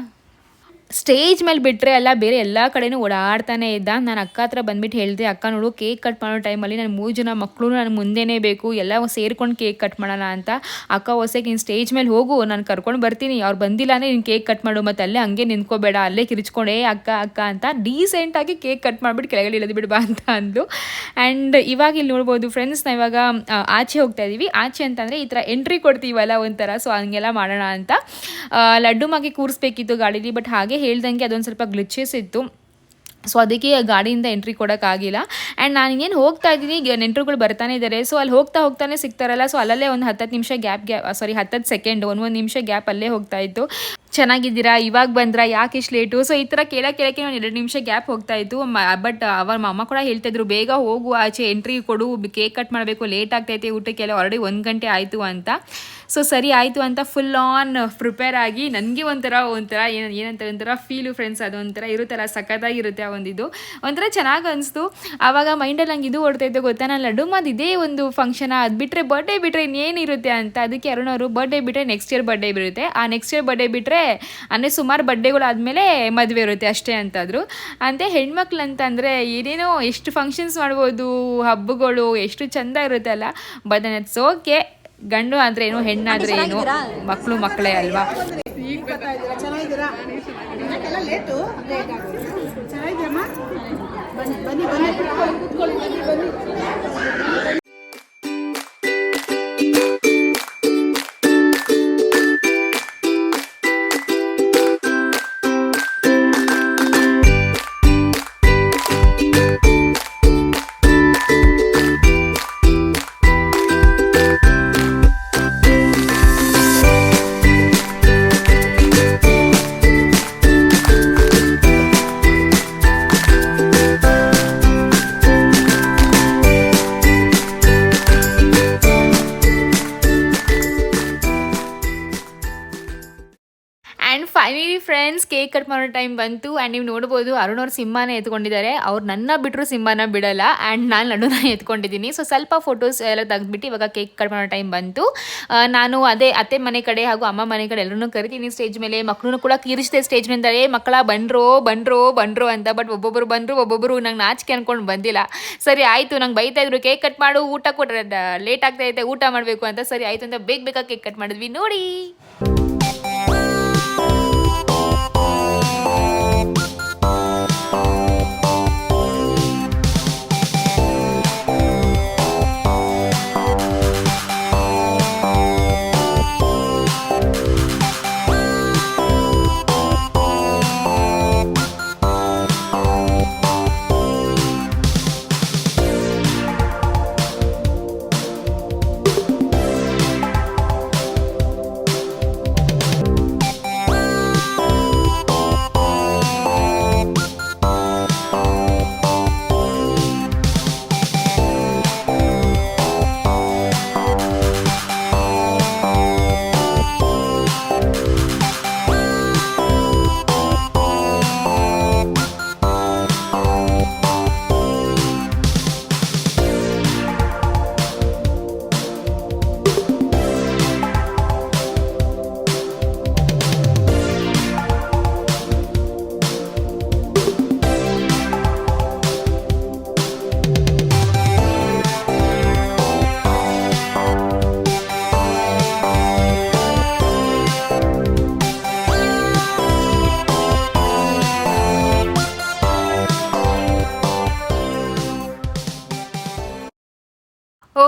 ಸ್ಟೇಜ್ ಮೇಲೆ ಬಿಟ್ಟರೆ ಅಲ್ಲ, ಬೇರೆ ಎಲ್ಲ ಕಡೆನೂ ಓಡಾಡ್ತಾನೆ ಇದ್ದ. ನಾನು ಅಕ್ಕ ಹತ್ರ ಬಂದ್ಬಿಟ್ಟು ಹೇಳಿದೆ, ಅಕ್ಕ ನೋಡು ಕೇಕ್ ಕಟ್ ಮಾಡೋ ಟೈಮಲ್ಲಿ ನನ್ನ 3 ಜನ ಮಕ್ಕಳು ನನಗೆ ಮುಂದೆನೇ ಬೇಕು, ಎಲ್ಲ ಸೇರ್ಕೊಂಡು ಕೇಕ್ ಕಟ್ ಮಾಡೋಣ ಅಂತ. ಅಕ್ಕ ಹೊಸಕ್ಕೆ ನೀನು ಸ್ಟೇಜ್ ಮೇಲೆ ಹೋಗು, ನಾನು ಕರ್ಕೊಂಡು ಬರ್ತೀನಿ, ಅವ್ರು ಬಂದಿಲ್ಲ ಅಂದರೆ ನೀನು ಕೇಕ್ ಕಟ್ ಮಾಡು, ಮತ್ತು ಅಲ್ಲೇ ಹಂಗೆ ನಿಂತ್ಕೋಬೇಡ, ಅಲ್ಲೇ ಕಿರಿಚ್ಕೊಂಡೇ ಅಕ್ಕ ಅಂತ ಡೀಸೆಂಟಾಗಿ ಕೇಕ್ ಕಟ್ ಮಾಡಿಬಿಟ್ಟು ಕೆಳಗಡೆ ಇಳಿದು ಬಿಡು ಬಾ ಅಂತ ಅಂದು. ಆ್ಯಂಡ್ ಇವಾಗ ಇಲ್ಲಿ ನೋಡ್ಬೋದು ಫ್ರೆಂಡ್ಸ್, ನಾವು ಇವಾಗ ಆಚೆ ಹೋಗ್ತಾ ಇದ್ದೀವಿ. ಆಚೆ ಅಂತಂದರೆ ಈ ಥರ ಎಂಟ್ರಿ ಕೊಡ್ತೀವಲ್ಲ ಒಂಥರ, ಸೊ ಹಂಗೆಲ್ಲ ಮಾಡೋಣ ಅಂತ. ಲಡ್ಡು ಮಾಗಿ ಕೂರಿಸ್ಬೇಕಿತ್ತು ಗಾಡೀಲಿ, ಬಟ್ ಹಾಗೆ ಹೇಳ್ದಂಗೆ ಅದೊಂದು ಸ್ವಲ್ಪ ಗ್ಲಿಚಸ್ ಇತ್ತು. ಸೊ ಅದಕ್ಕೆ ಗಾಡಿಯಿಂದ ಎಂಟ್ರಿ ಕೊಡೋಕ್ಕಾಗಿಲ್ಲ. ಆ್ಯಂಡ್ ನಾನು ಇನ್ನೇನು ಹೋಗ್ತಾ ಇದ್ದೀನಿ, ನೆಂಟರುಗಳು ಬರ್ತಾನೆ ಇದ್ದಾರೆ. ಸೊ ಅಲ್ಲಿ ಹೋಗ್ತಾನೆ ಸಿಗ್ತಾರಲ್ಲ, ಸೊ ಅಲ್ಲೇ ಒಂದು 10 ನಿಮಿಷ 10 ಸೆಕೆಂಡ್ 1 ನಿಮಿಷ ಗ್ಯಾಪ್ ಅಲ್ಲೇ ಹೋಗ್ತಾ ಇತ್ತು. ಚೆನ್ನಾಗಿದ್ದೀರಾ, ಇವಾಗ ಬಂದ್ರಾ, ಯಾಕೆ ಇಷ್ಟು ಲೇಟು? ಸೊ ಈ ಥರ ಕೇಳೋಕ್ಕೆ ನಾನು 2 ನಿಮಿಷ ಗ್ಯಾಪ್ ಹೋಗ್ತಾ ಇತ್ತು. ಬಟ್ ಅವ್ರ ಅಮ್ಮ ಕೂಡ ಹೇಳ್ತಾಯಿದ್ರು, ಬೇಗ ಹೋಗು ಆಚೆ, ಎಂಟ್ರಿ ಕೊಡು, ಕೇಕ್ ಕಟ್ ಮಾಡಬೇಕು, ಲೇಟ್ ಆಗ್ತೈತೆ ಊಟಕ್ಕೆಲ್ಲ, ಆಲ್ರೆಡಿ 1 ಗಂಟೆ ಆಯಿತು ಅಂತ. ಸೊ ಸರಿ ಆಯಿತು ಅಂತ ಫುಲ್ ಆನ್ ಪ್ರಿಪೇರ್ ಆಗಿ, ನನಗೆ ಒಂಥರ ಏನಂತಾರೆ ಒಂಥರ ಫೀಲು ಫ್ರೆಂಡ್ಸ್, ಅದೊಂಥರ ಇರುತ್ತಲ್ಲ, ಸಖತ್ತಾಗಿರುತ್ತೆ ಆ ಒಂದಿದು, ಒಂಥರ ಚೆನ್ನಾಗಿ ಅನಿಸ್ತು. ಆವಾಗ ಮೈಂಡಲ್ಲಿ ನಂಗೆ ಇದು ಓಡ್ತಾಯಿತ್ತು ಗೊತ್ತಾ, ನಾನು ಲಡ್ಡು ಮಾದು ಇದೇ ಒಂದು ಫಂಕ್ಷನ್, ಅದು ಬಿಟ್ಟರೆ ಬರ್ಡೇ ಬಿಟ್ಟರೆ ಇನ್ನೇನಿರುತ್ತೆ ಅಂತ. ಅದಕ್ಕೆ ಅರುಣ್ ಅವರು ಬರ್ಡೇ ಬಿಟ್ಟರೆ ನೆಕ್ಸ್ಟ್ ಇಯರ್ ಬರ್ಡೇ ಇರುತ್ತೆ, ಆ ನೆಕ್ಸ್ಟ್ ಇಯರ್ ಬರ್ಡೇ ಬಿಟ್ಟರೆ ಅಂದರೆ ಸುಮಾರು ಬರ್ಡೇಗಳಾದಮೇಲೆ ಮದುವೆ ಇರುತ್ತೆ ಅಷ್ಟೇ ಅಂತಾದರು. ಅಂತೆ ಹೆಣ್ಮಕ್ಳು ಅಂತಂದರೆ ಏನೇನೋ ಎಷ್ಟು ಫಂಕ್ಷನ್ಸ್ ಮಾಡ್ಬೋದು, ಹಬ್ಬಗಳು ಎಷ್ಟು ಚೆಂದ ಇರುತ್ತೆ ಅಲ್ಲ. ಬಟ್ ಇಟ್ಸ್ ಓಕೆ, ಗಂಡು ಆದರೆ ಏನು, ಹೆಣ್ಣಾದರೆ ಏನು, ಮಕ್ಕಳೇ ಅಲ್ವಾ. ಕೇಕ್ ಕಟ್ ಮಾಡೋ ಟೈಮ್ ಬಂತು ಆ್ಯಂಡ್ ನೀವು ನೋಡ್ಬೋದು ಅರುಣ್ ಅವ್ರು ಸಿಂಹನ ಎತ್ಕೊಂಡಿದ್ದಾರೆ. ಅವ್ರು ನನ್ನ ಬಿಟ್ಟರು ಸಿಂಹನ ಬಿಡಲ್ಲ ಆ್ಯಂಡ್ ನಾನು ಲಡ್ಡುನ ಎತ್ಕೊಂಡಿದ್ದೀನಿ. ಸೊ ಸ್ವಲ್ಪ ಫೋಟೋಸ್ ಎಲ್ಲ ತೆಗೆದ್ಬಿಟ್ಟು ಇವಾಗ ಕೇಕ್ ಕಟ್ ಮಾಡೋ ಟೈಮ್ ಬಂತು. ನಾನು ಅದೇ ಅತ್ತೆ ಮನೆ ಕಡೆ ಹಾಗೂ ಅಮ್ಮ ಮನೆ ಕಡೆ ಎಲ್ಲರೂ ಕರಿತೀನಿ ಸ್ಟೇಜ್ ಮೇಲೆ. ಮಕ್ಕಳನ್ನು ಕೂಡ ಕಿರಿಸಿದೆ ಸ್ಟೇಜ್ ಮೇಲೆ, ಮಕ್ಕಳ ಬಂದ್ರು ಅಂತ. ಬಟ್ ಒಬ್ಬೊಬ್ಬರು ಬಂದರು, ಒಬ್ಬೊಬ್ಬರು ನಂಗೆ ನಾಚಿಕೆ ಅನ್ಕೊಂಡು ಬಂದಿಲ್ಲ. ಸರಿ ಆಯಿತು, ನಂಗೆ ಬೈತಾ ಇದ್ರು ಕೇಕ್ ಕಟ್ ಮಾಡು, ಊಟ ಕೊಟ್ರೆ ಲೇಟ್ ಆಗ್ತಾ ಐತೆ, ಊಟ ಮಾಡಬೇಕು ಅಂತ. ಸರಿ ಆಯಿತು ಅಂತ ಬೇಗ ಕೇಕ್ ಕಟ್ ಮಾಡಿದ್ವಿ ನೋಡಿ.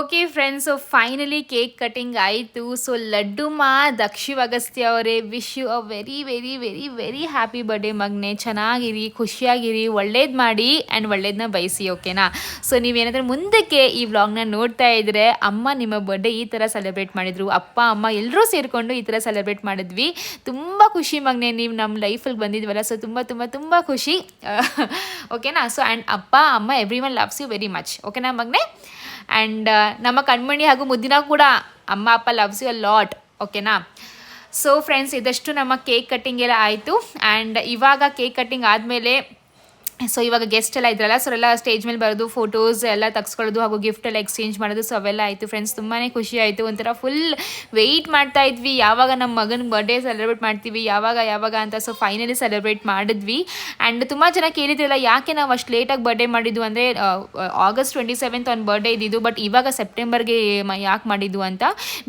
Okay friends, so finally cake cutting ಆಯಿತು. ಸೊ ಲಡ್ಡುಮ್ಮ ದಕ್ಷಿಣ ಅಗಸ್ತ್ಯ ಅವರೇ, wish you a very very very very happy birthday ಮಗನೆ. ಚೆನ್ನಾಗಿರಿ, ಖುಷಿಯಾಗಿರಿ, ಒಳ್ಳೇದು ಮಾಡಿ ಆ್ಯಂಡ್ ಒಳ್ಳೇದನ್ನ ಬಯಸಿ, ಓಕೆನಾ. ಸೊ ನೀವೇನಾದರೂ ಮುಂದಕ್ಕೆ ಈ ವ್ಲಾಗ್ನ ನೋಡ್ತಾ ಇದ್ದರೆ, ಅಮ್ಮ ನಿಮ್ಮ ಬರ್ಡೇ ಈ ಥರ ಸೆಲೆಬ್ರೇಟ್ ಮಾಡಿದರು, ಅಪ್ಪ ಅಮ್ಮ ಎಲ್ಲರೂ ಸೇರಿಕೊಂಡು ಈ ಥರ ಸೆಲೆಬ್ರೇಟ್ ಮಾಡಿದ್ವಿ. ತುಂಬ ಖುಷಿ ಮಗನೆ, ನೀವು ನಮ್ಮ ಲೈಫಲ್ಲಿ ಬಂದಿದ್ವಲ್ಲ. ಸೊ ತುಂಬ ತುಂಬ ತುಂಬ ಖುಷಿ, ಓಕೆನಾ. ಸೊ ಆ್ಯಂಡ್ ಅಪ್ಪ ಅಮ್ಮ every one loves you very much, ಓಕೆನಾ ಮಗನೆ. ಆ್ಯಂಡ್ ನಮ್ಮ ಕಣ್ಮಣಿ ಹಾಗೂ ಮುದ್ದಿನ ಕೂಡ ಅಮ್ಮ ಅಪ್ಪ ಲವ್ಸ್ ಯು ಅ ಲಾಟ್, ಓಕೆನಾ. ಸೊ ಫ್ರೆಂಡ್ಸ್, ಇದಷ್ಟು ನಮ್ಮ ಕೇಕ್ ಕಟ್ಟಿಂಗ್ ಎಲ್ಲ ಆಯಿತು. ಆ್ಯಂಡ್ ಇವಾಗ ಕೇಕ್ ಕಟ್ಟಿಂಗ್ ಆದಮೇಲೆ ಸೊ ಇವಾಗ ಗೆಸ್ಟ್ ಎಲ್ಲ ಇದ್ರಲ್ಲ, ಸೊ ಎಲ್ಲ ಸ್ಟೇಜ್ ಮೇಲೆ ಬರೋದು, ಫೋಟೋಸ್ ಎಲ್ಲ ತೆಗೆಸ್ಕೊಳ್ಳೋದು ಹಾಗೂ ಗಿಫ್ಟ್ ಎಲ್ಲ ಎಕ್ಸ್ಚೇಂಜ್ ಮಾಡೋದು. ಸೊ ಅವೆಲ್ಲ ಆಯಿತು ಫ್ರೆಂಡ್ಸ್. ತುಂಬಾ ಖುಷಿ ಆಯಿತು. ಒಂಥರ ಫುಲ್ ವೆಯ್ಟ್ ಮಾಡ್ತಾ ಇದ್ವಿ, ಯಾವಾಗ ನಮ್ಮ ಮಗನ ಬರ್ಡೇ ಸೆಲೆಬ್ರೇಟ್ ಮಾಡ್ತೀವಿ, ಯಾವಾಗ ಅಂತ. ಸೊ ಫೈನಲಿ ಸೆಲೆಬ್ರೇಟ್ ಮಾಡಿದ್ವಿ. ಆ್ಯಂಡ್ ತುಂಬ ಜನ ಕೇಳಿದ್ರಲ್ಲ ಯಾಕೆ ನಾವು ಅಷ್ಟು ಲೇಟಾಗಿ ಬರ್ಡೇ ಮಾಡಿದ್ದು ಅಂದರೆ, August 27 ಅವ್ನ ಬರ್ಡೇ ಇದ್ದಿದ್ದು, ಬಟ್ ಇವಾಗ ಸೆಪ್ಟೆಂಬರ್ಗೆ ಯಾಕೆ ಮಾಡಿದ್ದು ಅಂತ.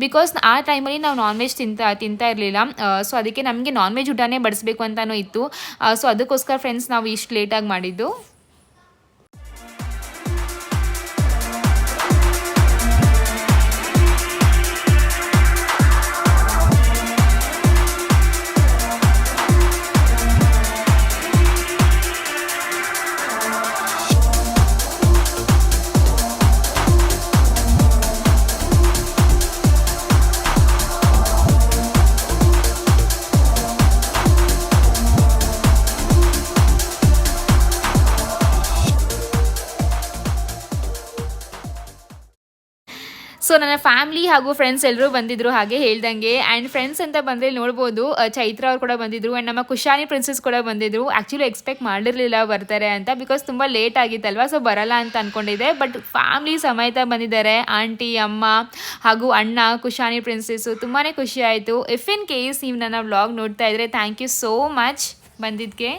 ಬಿಕಾಸ್ ಆ ಟೈಮಲ್ಲಿ ನಾವು ನಾನ್ ವೆಜ್ ತಿಂತಾ ಇರಲಿಲ್ಲ. ಸೊ ಅದಕ್ಕೆ ನಮಗೆ ನಾನ್ ವೆಜ್ ಊಟನೇ ಬಡಿಸ್ಬೇಕು ಅಂತಲೂ ಇತ್ತು. ಸೊ ಅದಕ್ಕೋಸ್ಕರ ಫ್ರೆಂಡ್ಸ್ ನಾವು ಇಷ್ಟು ಲೇಟಾಗಿ ಮಾಡಿದ್ದು. ಸೊ ನನ್ನ ಫ್ಯಾಮಿಲಿ ಹಾಗೂ ಫ್ರೆಂಡ್ಸ್ ಎಲ್ಲರೂ ಬಂದಿದ್ರು ಹಾಗೆ ಹೇಳ್ದಂಗೆ. ಆ್ಯಂಡ್ ಫ್ರೆಂಡ್ಸ್ ಅಂತ ಬಂದರೆ ನೋಡ್ಬೋದು, ಚೈತ್ರ ಅವ್ರು ಕೂಡ ಬಂದಿದ್ರು. ಆ್ಯಂಡ್ ನಮ್ಮ ಕುಶಾನಿ ಪ್ರಿನ್ಸಸ್ ಕೂಡ ಬಂದಿದ್ರು. ಆ್ಯಕ್ಚುಲಿ ಎಕ್ಸ್ಪೆಕ್ಟ್ ಮಾಡಿರಲಿಲ್ಲ ಬರ್ತಾರೆ ಅಂತ, ಬಿಕಾಸ್ ತುಂಬ ಲೇಟ್ ಆಗಿತ್ತಲ್ವ. ಸೊ ಬರಲ್ಲ ಅಂತ ಅಂದ್ಕೊಂಡಿದ್ದೆ, ಬಟ್ ಫ್ಯಾಮಿಲಿ ಸಮೇತ ಬಂದಿದ್ದಾರೆ. ಆಂಟಿ, ಅಮ್ಮ ಹಾಗೂ ಅಣ್ಣ, ಕುಶಾನಿ ಪ್ರಿನ್ಸಸ್ಸು. ತುಂಬಾ ಖುಷಿ ಆಯಿತು. ಇಫ್ ಇನ್ ಕೇಸ್ ನೀವು ನನ್ನ ವ್ಲಾಗ್ ನೋಡ್ತಾ ಇದ್ದರೆ, ಥ್ಯಾಂಕ್ ಯು ಸೋ ಮಚ್ ಬಂದಿದ್ದಕ್ಕೆ.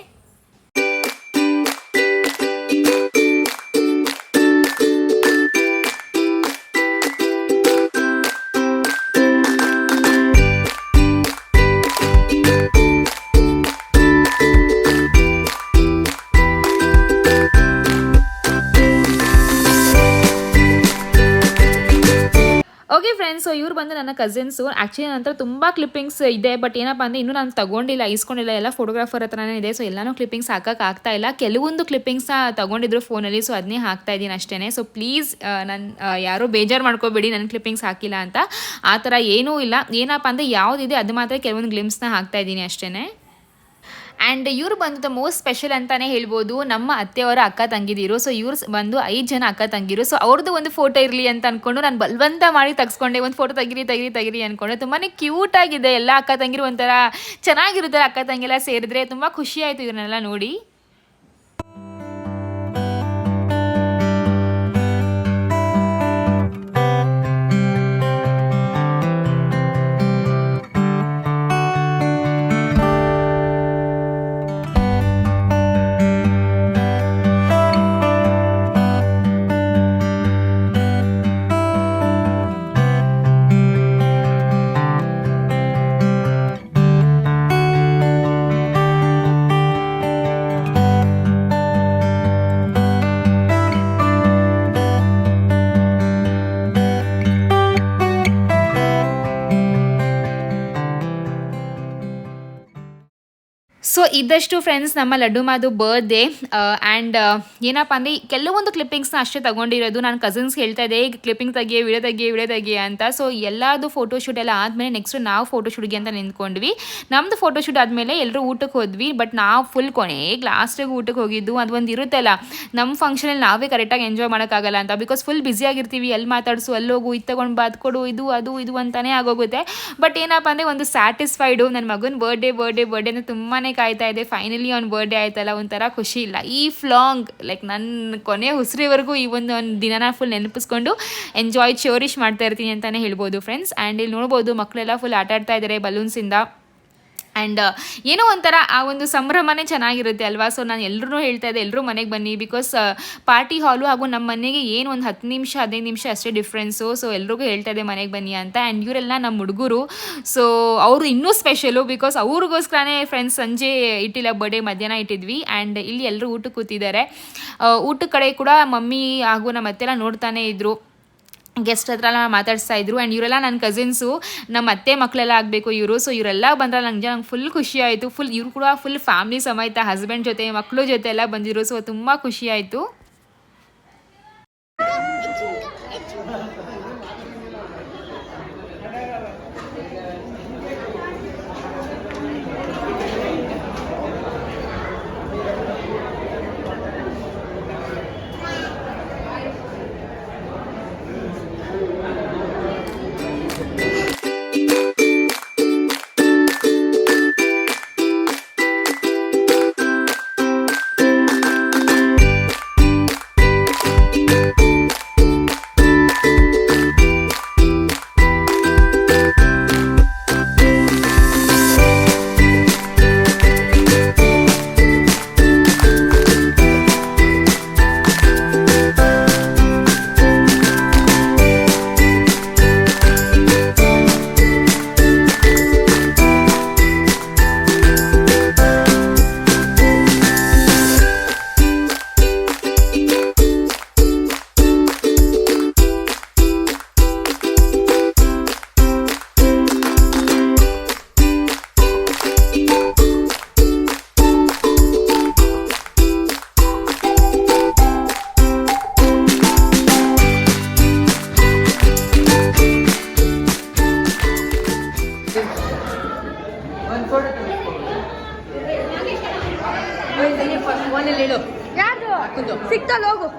ಓಕೆ ಫ್ರೆಂಡ್ಸ್, ಸೊ ಇವ್ರು ಬಂದು ನನ್ನ ಕಸಿನ್ಸು. ಆ್ಯಕ್ಚುಲಿ ನನ್ನ ಹತ್ರ ತುಂಬ ಕ್ಲಿಪ್ಪಿಂಗ್ಸ್ ಇದೆ, ಬಟ್ ಏನಪ್ಪ ಅಂದರೆ ಇನ್ನೂ ನಾನು ತಗೊಂಡಿಲ್ಲ, ಇಸ್ಕೊಂಡಿಲ್ಲ. ಎಲ್ಲ ಫೋಟೋಗ್ರಾಫರ್ ಹತ್ರನೇ ಇದೆ. ಸೊ ಎಲ್ಲನೂ ಕ್ಲಿಪ್ಪಿಂಗ್ಸ್ ಹಾಕೋಕ್ಕಾಗ್ತಾ ಇಲ್ಲ. ಕೆಲವೊಂದು ಕ್ಲಿಪ್ಪಿಂಗ್ಸ್ನ ತಗೊಂಡಿದ್ರು ಫೋನಲ್ಲಿ, ಸೊ ಅದನ್ನೇ ಹಾಕ್ತಾ ಇದ್ದೀನಿ ಅಷ್ಟೇ. ಸೊ ಪ್ಲೀಸ್ ಯಾರೂ ಬೇಜಾರು ಮಾಡ್ಕೋಬೇಡಿ, ನನ್ನ ಕ್ಲಿಪ್ಪಿಂಗ್ಸ್ ಹಾಕಿಲ್ಲ ಅಂತ. ಆ ಥರ ಏನೂ ಇಲ್ಲ. ಏನಪ್ಪ ಅಂದರೆ ಯಾವುದಿದೆ ಅದು ಮಾತ್ರ ಕೆಲವೊಂದು ಗ್ಲಿಮ್ಸ್ನ ಹಾಕ್ತಾ ಇದ್ದೀನಿ ಅಷ್ಟೇ. ಆ್ಯಂಡ್ ಇವ್ರು ಬಂದು ದ ಮೋಸ್ಟ್ ಸ್ಪೆಷಲ್ ಅಂತಲೇ ಹೇಳ್ಬೋದು, ನಮ್ಮ ಅತ್ತೆಯವರ ಅಕ್ಕ ತಂಗಿದಿರು. ಸೊ ಇವ್ರು ಬಂದು 5 ಜನ ಅಕ್ಕ ತಂಗಿರು. ಸೊ ಅವ್ರದ್ದು ಒಂದು ಫೋಟೋ ಇರಲಿ ಅಂತ ಅಂದ್ಕೊಂಡು ನಾನು ಬಲವಂತ ಮಾಡಿ ತೆಗೆಸ್ಕೊಂಡೆ. ಒಂದು ಫೋಟೋ ತೆಗಿರಿ ಅಂದ್ಕೊಂಡೆ. ತುಂಬಾ ಕ್ಯೂಟ್ ಆಗಿದೆ. ಎಲ್ಲ ಅಕ್ಕ ತಂಗಿರು ಒಂಥರ ಚೆನ್ನಾಗಿರುತ್ತೆ. ಅಕ್ಕ ತಂಗಿಲ್ಲ ಸೇರಿದ್ರೆ ತುಂಬ ಖುಷಿ ಆಯಿತು ಇವ್ರನ್ನೆಲ್ಲ ನೋಡಿ. ಸೊ ಇದಷ್ಟು ಫ್ರೆಂಡ್ಸ್ ನಮ್ಮ ಲಡ್ಡು ಮಾದು ಬರ್ಡೇ. ಆ್ಯಂಡ್ ಏನಪ್ಪ ಅಂದರೆ ಕೆಲವೊಂದು ಕ್ಲಿಪ್ಪಿಂಗ್ಸ್ನ ಅಷ್ಟೇ ತೊಗೊಂಡಿರೋದು. ನಾನು ಕಸಿನ್ಸ್ಗೆ ಹೇಳ್ತಾ ಇದ್ದೆ ಕ್ಲಿಪ್ಪಿಂಗ್ ವಿಡಿಯೋ ತೆಗಿ ಅಂತ. ಸೊ ಎಲ್ಲದು ಫೋಟೋಶೂಟ್ ಎಲ್ಲ ಆದಮೇಲೆ ನೆಕ್ಸ್ಟ್ ನಾವು ಫೋಟೋಶೂಟ್ಗೆ ಅಂತ ನಿಂತ್ಕೊಂಡ್ವಿ. ನಮ್ಮದು ಫೋಟೋಶೂಟ್ ಆದಮೇಲೆ ಎಲ್ಲರೂ ಊಟಕ್ಕೆ ಹೋದ್ವಿ. ಬಟ್ ನಾವು ಫುಲ್ ಕೊನೆಗೆ ಲಾಸ್ಟಿಗೆ ಊಟಕ್ಕೆ ಹೋಗಿದ್ದು. ಅದೊಂದು ಇರುತ್ತಲ್ಲ, ನಮ್ಮ ಫಂಕ್ಷನಲ್ಲಿ ನಾವೇ ಕರೆಕ್ಟಾಗಿ ಎಂಜಾಯ್ ಮಾಡೋಕ್ಕಾಗಲ್ಲ ಅಂತ. ಬಿಕಾಸ್ ಫುಲ್ ಬ್ಯುಸಿಯಾಗಿರ್ತೀವಿ. ಎಲ್ಲಿ ಮಾತಾಡಿಸು, ಅಲ್ಲೋಗು, ಇದು ತೊಗೊಂಡು ಬಾತ್ ಕೊಡು, ಇದು ಅಂತಾನೆ ಆಗೋಗುತ್ತೆ. ಬಟ್ ಏನಪ್ಪ ಅಂದರೆ ಒಂದು ಸ್ಯಾಟಿಸ್ಫೈಡು. ನನ್ನ ಮಗನ ಬರ್ಡೇ ಅಂದರೆ ತುಂಬಾ ಕಾಯ್ತಾ ಇದೆ. ಫೈನಲಿ ಅವ್ನ ಬರ್ಡೇ ಆಯ್ತಲ್ಲ, ಒಂಥರ ಖುಷಿ. ಲೈಫ್ ಲಾಂಗ್ ಲೈಕ್ ನನ್ನ ಕೊನೆ ಉಸಿರಿವರೆಗೂ ಈ ಒಂದು ದಿನನ ಫುಲ್ ನೆನಪಿಸ್ಕೊಂಡು ಎಂಜಾಯ್ ಚೇರಿಷ್ ಮಾಡ್ತಾ ಇರ್ತೀನಿ ಅಂತಲೇ ಹೇಳ್ಬೋದು ಫ್ರೆಂಡ್ಸ್. ಆ್ಯಂಡ್ ಇಲ್ಲಿ ನೋಡ್ಬೋದು ಮಕ್ಕಳೆಲ್ಲ ಫುಲ್ ಆಟ ಆಡ್ತಾ ಇದ್ದಾರೆ ಬಲೂನ್ಸಿಂದ. ಆ್ಯಂಡ್ ಏನೋ ಒಂಥರ ಆ ಒಂದು ಸಂಭ್ರಮನೇ ಚೆನ್ನಾಗಿರುತ್ತೆ ಅಲ್ವಾ. ಸೊ ನಾನು ಎಲ್ಲರೂ ಹೇಳ್ತಾ ಇದ್ದೆ ಎಲ್ಲರೂ ಮನೆಗೆ ಬನ್ನಿ. ಬಿಕಾಸ್ ಪಾರ್ಟಿ ಹಾಲು ಹಾಗೂ ನಮ್ಮ ಮನೆಗೆ ಏನು ಒಂದು 10 ನಿಮಿಷ 15 ನಿಮಿಷ ಅಷ್ಟೇ ಡಿಫ್ರೆನ್ಸು. ಸೊ ಎಲ್ರಿಗೂ ಹೇಳ್ತಾ ಇದ್ದೆ ಮನೆಗೆ ಬನ್ನಿ ಅಂತ. ಆ್ಯಂಡ್ ಇವರೆಲ್ಲ ನಮ್ಮ ಹುಡುಗರು. ಸೊ ಅವರು ಇನ್ನೂ ಸ್ಪೆಷಲು. ಬಿಕಾಸ್ ಅವ್ರಿಗೋಸ್ಕರನೇ ಫ್ರೆಂಡ್ಸ್ ಸಂಜೆ ಇಟ್ಟಿಲ್ಲ, ಬರ್ಡೇ ಮಧ್ಯಾಹ್ನ ಇಟ್ಟಿದ್ವಿ. ಆ್ಯಂಡ್ ಇಲ್ಲಿ ಎಲ್ಲರೂ ಊಟಕ್ಕೆ ಕೂತಿದ್ದಾರೆ. ಊಟದ ಕಡೆ ಕೂಡ ಮಮ್ಮಿ ಹಾಗೂ ನಮ್ಮ ಅತ್ತೆಲ್ಲ ನೋಡ್ತಾನೆ ಇದ್ದರು. ಗೆಸ್ಟ್ ಹತ್ರ ಎಲ್ಲ ಮಾತಾಡಿಸ್ತಾ ಇದ್ರು. ಆ್ಯಂಡ್ ಇವರೆಲ್ಲ ನನ್ನ ಕಸಿನ್ಸು, ನಮ್ಮ ಅತ್ತೆ ಮಕ್ಕಳೆಲ್ಲ ಆಗಬೇಕು ಇವರು. ಸೊ ಇವರೆಲ್ಲ ಬಂದ್ರಲ್ಲ ನಂಗೆ ಫುಲ್ ಖುಷಿ ಆಯಿತು. ಇವರು ಕೂಡ ಫುಲ್ ಫ್ಯಾಮಿಲಿ ಸಮೇತ ಹಸ್ಬೆಂಡ್ ಜೊತೆ ಮಕ್ಕಳು ಜೊತೆ ಎಲ್ಲ ಬಂದಿರು. ಸೊ ತುಂಬ ಖುಷಿ ಆಯಿತು.
ಯಾರು ಸಿಕ್ತಲ್ಲ ಹೋಗು.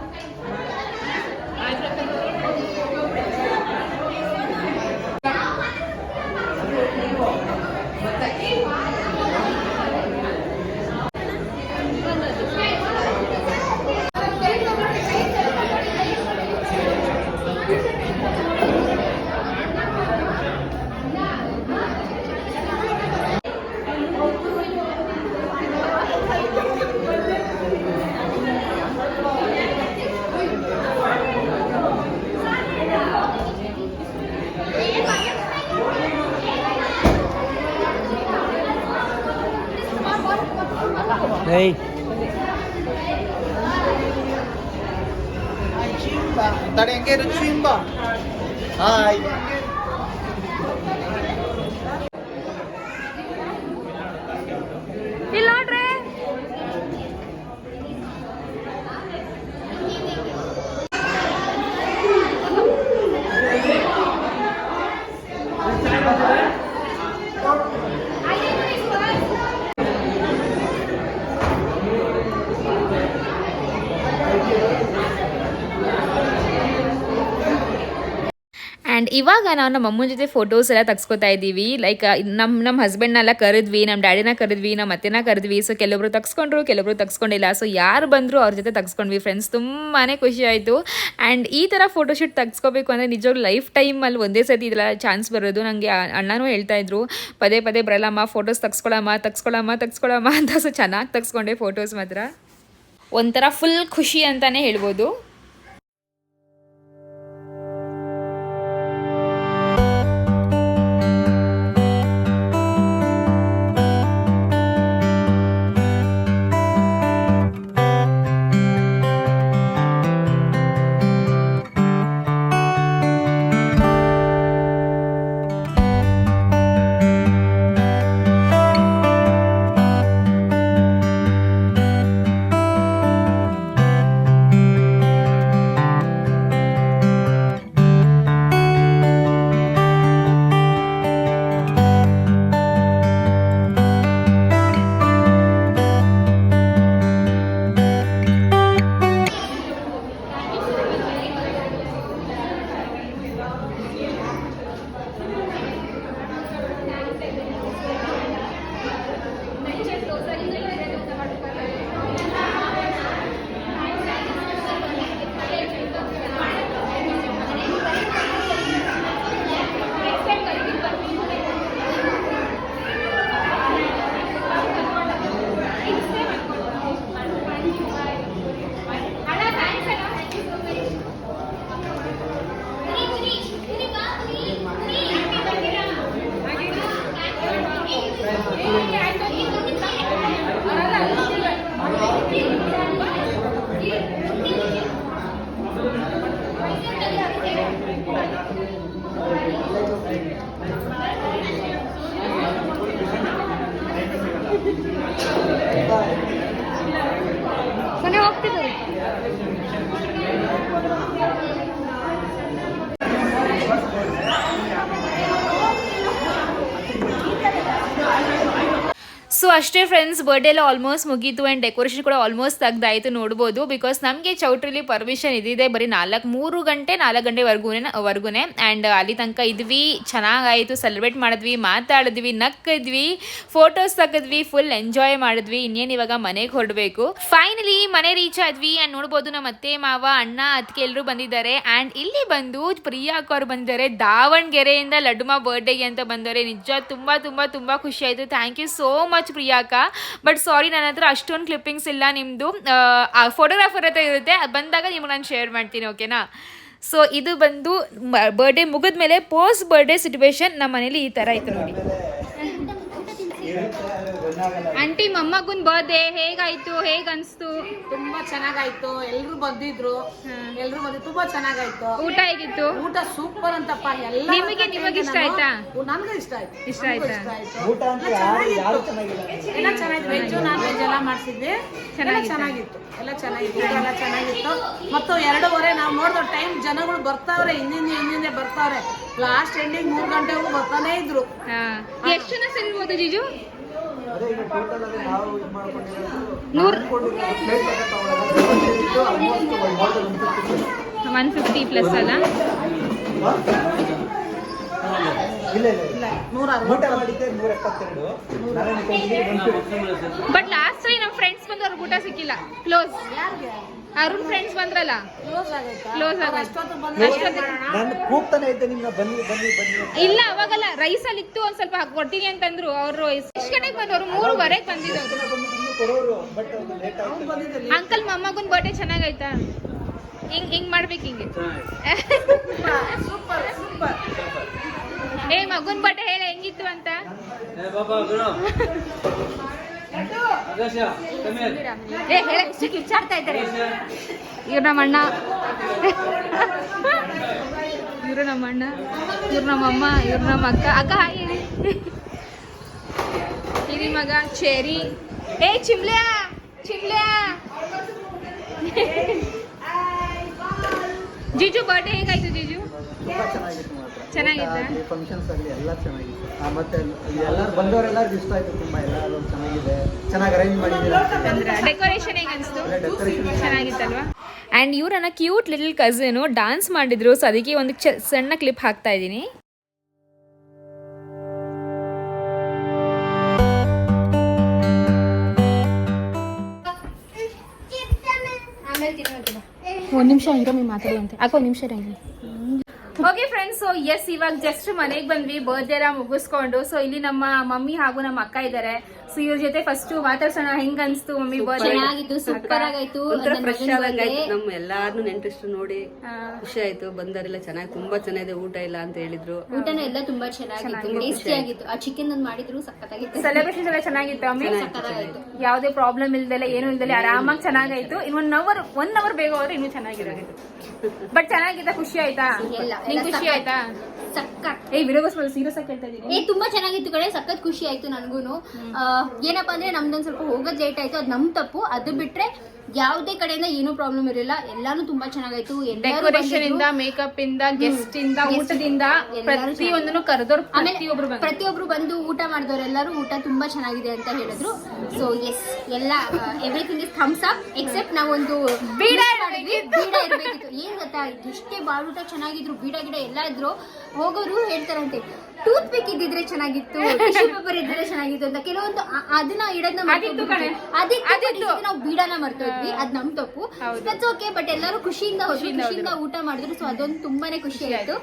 Hey. Chimba. Tadi yang kira Chimba. Hai.
ಇಲ್ಲಿ ನೋಡ್ರಿ.
ಆ್ಯಂಡ್ ಇವಾಗ ನಾವು ನಮ್ಮ ಅಮ್ಮನ ಜೊತೆ ಫೋಟೋಸ್ ಎಲ್ಲ ತೆಗ್ಸ್ಕೊತಾ ಇದ್ದೀವಿ. ಲೈಕ್ ನಮ್ಮ ಹಸ್ಬೆಂಡ್ನೆಲ್ಲ ಕರೆದ್ವಿ, ನಮ್ಮ ಡ್ಯಾಡಿನ ಕರೆದ್ವಿ, ನಮ್ಮ ಅತ್ತೆನ ಕರೆದ್ವಿ. ಸೊ ಕೆಲವೊಬ್ರು ತೆಗ್ಸ್ಕೊಂಡ್ರು, ಕೆಲವೊಬ್ರು ತೆಗ್ಸ್ಕೊಂಡಿಲ್ಲ. ಸೊ ಯಾರು ಬಂದರೂ ಅವ್ರ ಜೊತೆ ತೆಗ್ಸ್ಕೊಂಡ್ವಿ ಫ್ರೆಂಡ್ಸ್. ತುಂಬಾ ಖುಷಿ ಆಯಿತು. ಆ್ಯಂಡ್ ಈ ಥರ ಫೋಟೋಶೂಟ್ ತೆಗ್ಸ್ಕೋಬೇಕು ಅಂದರೆ ನಿಜವಾಗ್ಲೂ ಲೈಫ್ ಟೈಮಲ್ಲಿ ಒಂದೇ ಸತಿ ಇದೆಲ್ಲ ಚಾನ್ಸ್ ಬರೋದು. ನನಗೆ ಅಣ್ಣನೂ ಹೇಳ್ತಾ ಇದ್ರು, ಪದೇ ಪದೇ ಬರಲ್ಲಮ್ಮ, ಫೋಟೋಸ್ ತೆಗ್ಸ್ಕೊಳಮ್ಮ ಅಂತ. ಸೊ ಚೆನ್ನಾಗಿ ತೆಗ್ಸ್ಕೊಂಡೆ ಫೋಟೋಸ್ ಮಾತ್ರ. ಒಂಥರ ಫುಲ್ ಖುಷಿ ಅಂತಲೇ ಹೇಳ್ಬೋದು.
ಮನೆ ಹೋಗ್ತಿದ್ದಾರೆ.
ಸೊ ಅಷ್ಟೇ ಫ್ರೆಂಡ್ಸ್, ಬರ್ಡೇ ಎಲ್ಲ ಆಲ್ಮೋಸ್ಟ್ ಮುಗೀತು ಆ್ಯಂಡ್ ಡೆಕೋರೇಷನ್ ಕೂಡ ಆಲ್ಮೋಸ್ಟ್ ತೆಗ್ದಾಯಿತು ನೋಡ್ಬೋದು. ಬಿಕಾಸ್ ನಮಗೆ ಚೌಟ್ರಿಲಿ ಪರ್ಮಿಷನ್ ಇದಿದೆ ಬರೀ 4 ಗಂಟೆವರೆಗೂ ಆ್ಯಂಡ್ ಅಲ್ಲಿ ತನಕ ಇದ್ವಿ. ಚೆನ್ನಾಗಾಯಿತು, ಸೆಲೆಬ್ರೇಟ್ ಮಾಡಿದ್ವಿ, ಮಾತಾಡಿದ್ವಿ, ನಕ್ಕಿದ್ವಿ, ಫೋಟೋಸ್ ತೆಗೆದ್ವಿ, ಫುಲ್ ಎಂಜಾಯ್ ಮಾಡಿದ್ವಿ. ಇನ್ನೇನು ಇವಾಗ ಮನೆಗೆ ಹೊರಡಬೇಕು. ಫೈನಲಿ ಮನೆ ರೀಚ್ ಆದ್ವಿ ಆ್ಯಂಡ್ ನೋಡ್ಬೋದು ನಮ್ಮ ಅತ್ತೆ ಮಾವ ಅಣ್ಣ ಅದಕ್ಕೆ ಎಲ್ಲರೂ ಬಂದಿದ್ದಾರೆ. ಆ್ಯಂಡ್ ಇಲ್ಲಿ ಬಂದು ಪ್ರಿಯಾ ಅಕ್ಕ ಅವ್ರು ಬಂದಿದ್ದಾರೆ, ದಾವಣಗೆರೆಯಿಂದ ಲಡ್ಡುಮಾ ಬರ್ಡೇಗೆ ಅಂತ ಬಂದವರು. ನಿಜ ತುಂಬ ಖುಷಿ ಆಯಿತು. ಥ್ಯಾಂಕ್ ಯು ಸೋ ಮಚ್ ಪ್ರಿಯಾಕ. ಬಟ್ ಸಾರಿ, ನನ್ನ ಹತ್ರ ಅಷ್ಟೊಂದು ಕ್ಲಿಪ್ಪಿಂಗ್ಸ್ ಇಲ್ಲ. ನಿಮ್ಮದು ಫೋಟೋಗ್ರಾಫರ್ ಹತ್ರ ಇರುತ್ತೆ, ಅದು ಬಂದಾಗ ನಿಮ್ಗೆ ನಾನು ಶೇರ್ ಮಾಡ್ತೀನಿ, ಓಕೆನಾ? ಸೊ ಇದು ಬಂದು ಬರ್ಡೇ ಮುಗಿದ್ಮೇಲೆ ಪೋಸ್ಟ್ ಬರ್ಡೇ ಸಿಚುವೇಶನ್ ನಮ್ಮ ಮನೇಲಿ ಈ ಥರ ಇತ್ತು ನೋಡಿ.
ಆಂಟಿ ಮೊಮ್ಮಗನ್ ಬರ್ಡೇ ಹೇಗಾಯ್ತು, ಹೇಗ್ ಅನ್ಸ್ತು?
ತುಂಬಾ ಚೆನ್ನಾಗಾಯ್ತು. ಎಲ್ರು ಬಂದಿದ್ರು, ತುಂಬಾ ಚೆನ್ನಾಗಾಯ್ತು.
ಊಟ ಹೇಗಿತ್ತು?
ಊಟ ಸೂಪರ್ ಅಂತಪ್ಪ. ಎಲ್ಲ
ನಿಮಗೆ ಇಷ್ಟ ಆಯ್ತಾ?
ನನ್ಗೆ ಇಷ್ಟ ಆಯ್ತು.
ಇಷ್ಟ ಆಯ್ತಾ?
ಎಲ್ಲ ಚೆನ್ನಾಗಿತ್ತು. ವೆಜ್ ನಾನ್ ವೆಜ್ ಎಲ್ಲ ಮಾಡ್ಸಿದ್ವಿ. ಚೆನ್ನಾಗಿತ್ತು. ಎಲ್ಲ ಚೆನ್ನಾಗಿತ್ತು. ಮತ್ತು 2:30 ನಾವು ನೋಡಿದ ಟೈಮ್ ಜನಗಳು ಬರ್ತಾವ್ರೆ, ಹಿಂದಿಂದೆ ಬರ್ತಾವ್ರೆ. ಲಾಸ್ಟ್ ಎಂಡಿಂಗ್ 3 ಗಂಟೆಗೂ ಬರ್ತಾನೆ ಇದ್ರು.
ಎಷ್ಟು ಜನ ಸೇರಿರ್ಬೋದು ಜಿಜು? 150 ಪ್ಲಸ್ ಅಲ್ಲ? ಬಟ್ ಲಾಸ್ಟ್ ಟೈಮ್ ನಮ್ಮ ಫ್ರೆಂಡ್ಸ್ ಬಂದು ಅವ್ರಿಗೆ ಊಟ ಸಿಕ್ಕಿಲ್ಲ. ಕ್ಲೋಸ್. ಅರುಣ್ ಫ್ರೆಂಡ್ಸ್ ಬಂದ್ರಲ್ಲ, ಕ್ಲೋಸ್ ಆಗೋಯ್ತು. ಇಲ್ಲ ಅವಾಗಲ್ಲ, ರೈಸ್ ಅಲ್ಲಿ ಇತ್ತು, ಒಂದ್ ಸ್ವಲ್ಪ ಕೊಡ್ತೀನಿ ಅಂತಂದ್ರು. ಅವ್ರು ಎಷ್ಟು ಗಂಟೆಗೆ ಬಂದವರು? 3:30 ಬಂದಿದ್ದವರು. Uncle ಮೊಮ್ಮಗನ್ birthday ಚೆನ್ನಾಗಾಯ್ತಾ? ಹಿಂಗ್ ಮಾಡ್ಬೇಕು, ಹಿಂಗೆ. ಏ ಮಗುನ್ ಬರ್ಡೇ ಹೇಳ ಹೆಂಗಿತ್ತು ಅಂತ. ಕಿಚ್ಚಾಡ್ತಾ ಇದ್ದಾರೆ ಇವ್ರು ನಮ್ಮಣ್ಣ, ಇವ್ರು ನಮ್ಮಣ್ಣ, ಇವ್ರು ನಮ್ಮಮ್ಮ, ಇವ್ರು ನಮ್ಮ ಅಕ್ಕ. ಅಕ್ಕ ಹಾಯ್ ಹೇಳಿ. ಹಿರಿ ಮಗ ಚೇರಿ. ಏ ಚಿಮ್ಲ್ಯಾ ಜಿಜು ಬರ್ಡೇ ಹೇಗಾಯ್ತು ಜಿಜು? ಚೆನ್ನಾಗಿತ್ತು.
ಫಂಕ್ಷನ್ಸ್ ಆಗಲಿ ಎಲ್ಲ ಚೆನ್ನಾಗಿತ್ತು. ಮತ್ತೆ ಎಲ್ಲರೂ ಬಂದವರೆಲ್ಲರಿಗೂ ಇಷ್ಟ ಆಯ್ತು. ತುಂಬಾ ಎಲ್ಲರೂ ಚೆನ್ನಾಗಿದೆ, ಚೆನ್ನಾಗಿ ಅರೇಂಜ್ ಮಾಡಿದ್ದೀರಾ.
ಡೆಕೋರೇಷನ್ ಹೇಗೆ ಅನಿಸ್ತು? ಚೆನ್ನಾಗಿತ್ತಲ್ವಾ?
ಆ್ಯಂಡ್ ಇವ್ರು ನನ್ನ ಕ್ಯೂಟ್ ಲಿಟಲ್ ಕಸಿನು ಡಾನ್ಸ್ ಮಾಡಿದ್ರು, ಸೊ ಅದಕ್ಕೆ ಒಂದು ಸಣ್ಣ ಕ್ಲಿಪ್ ಹಾಕ್ತಾ ಇದ್ದೀನಿ.
ಒಂದು ನಿಮಿಷ ಇರೋ ಮಾತಾಡುವಂತೆ ಅಕ್ಕ, ಒಂದು ನಿಮಿಷ ಇರಂಗಿ.
ಓಕೆ ಫ್ರೆಂಡ್ಸ್, ಸೊ ಎಸ್ ಇವಾಗ ಜಸ್ಟ್ ಮನೆಗೆ ಬಂದ್ವಿ ಬರ್ತ್ಡೇ ಎಲ್ಲ ಮುಗಿಸ್ಕೊಂಡು. ಸೊ ಇಲ್ಲಿ ನಮ್ಮ ಮಮ್ಮಿ ಹಾಗೂ ನಮ್ಮ ಅಕ್ಕ ಇದ್ದಾರೆ. ಸೊ ಇವ್ರ ಜೊತೆ ಫಸ್ಟ್ ಮಾತಾಡ್ಸೋಣ. ಹೆಂಗ್ ಅನ್ಸ್ತು ಮಮ್ಮಿ ಬರ್ತ್ಡೇ?
ಚೆನ್ನಾಗಿತ್ತು, ಸೂಪರ್ ಆಗೈತು.
ಫ್ರೆಶ್ ಆದಂಗಾಯ್ತು. ನಮ್ಮ ಎಲ್ಲಾರನ್ನು ನೆಂಟರಿಷ್ಟು ನೋಡಿ ಖುಷಿ ಆಯ್ತು. ಬಂದವರೆಲ್ಲ ಚೆನ್ನಾಗಿ, ತುಂಬಾ ಚೆನ್ನಾಗಿದೆ, ಊಟ ಇಲ್ಲ ಅಂತ ಹೇಳಿದ್ರು.
ಊಟನೂ ಎಲ್ಲ ತುಂಬಾ ಚೆನ್ನಾಗಿತ್ತು, ಟೇಸ್ಟಿ ಆಗಿತ್ತು. ಆ ಚಿಕನ್ ಒಂದು ಮಾಡಿದ್ರು ಸಖತ್ತಾಗಿತ್ತು.
ಸೆಲೆಬ್ರೇಷನ್ ಎಲ್ಲ ಚೆನ್ನಾಗಿತ್ತು ಮಮ್ಮಿ?
ಸಖತ್ತಾಗಿತ್ತು.
ಯಾವುದೇ ಪ್ರಾಬ್ಲಮ್ ಇಲ್ದಲೆ ಏನು ಇಲ್ದಲೆ ಆರಾಮಾಗಿ ಚೆನ್ನಾಗಾಯ್ತು. ಇನ್ನು ಒನ್ ಅವರ್ ಬೇಗ ಹೋದ್ರೆ ಇನ್ನೂ ಚೆನ್ನಾಗಿರೋದು. ಬಟ್ ಚೆನ್ನಾಗಿತ್ತ? ಖುಷಿ ಆಯ್ತಾ? ನಿಂಗೆ ಖುಷಿ ಆಯ್ತಾ?
ಸಖತ್.
ವಿಡಿಯೋಗೋಸ್ಕರ ಸೀರಿಯಸ್ ಆಗಿ ಕೇಳ್ತಾ ಇದೀನಿ.
ತುಂಬಾ ಚೆನ್ನಾಗಿತ್ತು ಕಡೆ, ಸಖತ್ ಖುಷಿ ಆಯ್ತು ನನ್ಗೂನು. ಏನಪ್ಪಾ ಅಂದ್ರೆ ನಮ್ದೊಂದ್ ಸ್ವಲ್ಪ ಹೋಗೋದ್ ಲೇಟ್ ಆಯ್ತು, ಅದ್ ನಮ್ ತಪ್ಪು. ಅದು ಬಿಟ್ರೆ ಯಾವುದೇ ಕಡೆಯಿಂದ ಏನೂ ಪ್ರಾಬ್ಲಮ್ ಇರಲಿಲ್ಲ. ಎಲ್ಲಾನು ತುಂಬಾ ಚೆನ್ನಾಗಾಯ್ತು.
ಡೆಕೋರೇಷನ್ ಇಂದ, ಮೇಕಪ್ ಇಂದ, ಗೆಸ್ಟ್ ಇಂದ, ಊಟದಿಂದ ಪ್ರತಿಯೊಂದನ್ನು ಕರೆದವ್ರು
ಪ್ರತಿಯೊಬ್ರು ಬಂದು ಊಟ ಮಾಡಿದವರೆಲ್ಲರೂ ಊಟ ತುಂಬಾ ಚೆನ್ನಾಗಿದೆ ಅಂತ ಹೇಳಿದ್ರು. ಸೊ ಎಸ್, ಎಲ್ಲ everything is thumbs up except ನಾವೊಂದು ಬೀಡ ಇರ್ಬೇಕಿತ್ತು. ಏನ್ ಗೊತ್ತಾ, ಎಷ್ಟೇ ಬಾಳೂಟ ಚೆನ್ನಾಗಿದ್ರು, ಬೀಡ ಗಿಡ ಎಲ್ಲ ಇದ್ರು, ಹೋಗೋರು ಹೇಳ್ತಾರಂತೆ ಟೂತ್ ಪಿಕ್ ಇದ್ದಿದ್ರೆ ಚೆನ್ನಾಗಿತ್ತು, ಟಿಶ್ಯೂ ಪೇಪರ್ ಇದ್ರೆ ಚೆನ್ನಾಗಿತ್ತು ಅಂತ. ಕೆಲವೊಂದು ಅದನ್ನ ಇಡೋದನ್ನ ನಾವು ಬೀಡನ ಮರ್ತೋದ್ವಿ, ಅದ್ ನಮ್ ತಪ್ಪು. That's okay. ಬಟ್ ಎಲ್ಲರೂ ಖುಷಿಯಿಂದ ಹೋದ್ರು, ಖುಷಿಯಿಂದ ಊಟ ಮಾಡಿದ್ರು. ಸೊ ಅದೊಂದು ತುಂಬಾನೇ ಖುಷಿ ಆಯ್ತು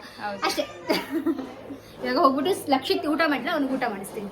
ಅಷ್ಟೇ. ಇವಾಗ ಹೋಗ್ಬಿಟ್ಟು ಲಕ್ಷಿತ್ ಊಟ ಮಾಡಿದ್ರೆ ಅವ್ನಿಗೆ ಊಟ ಮಾಡಿಸ್ತೀನಿ.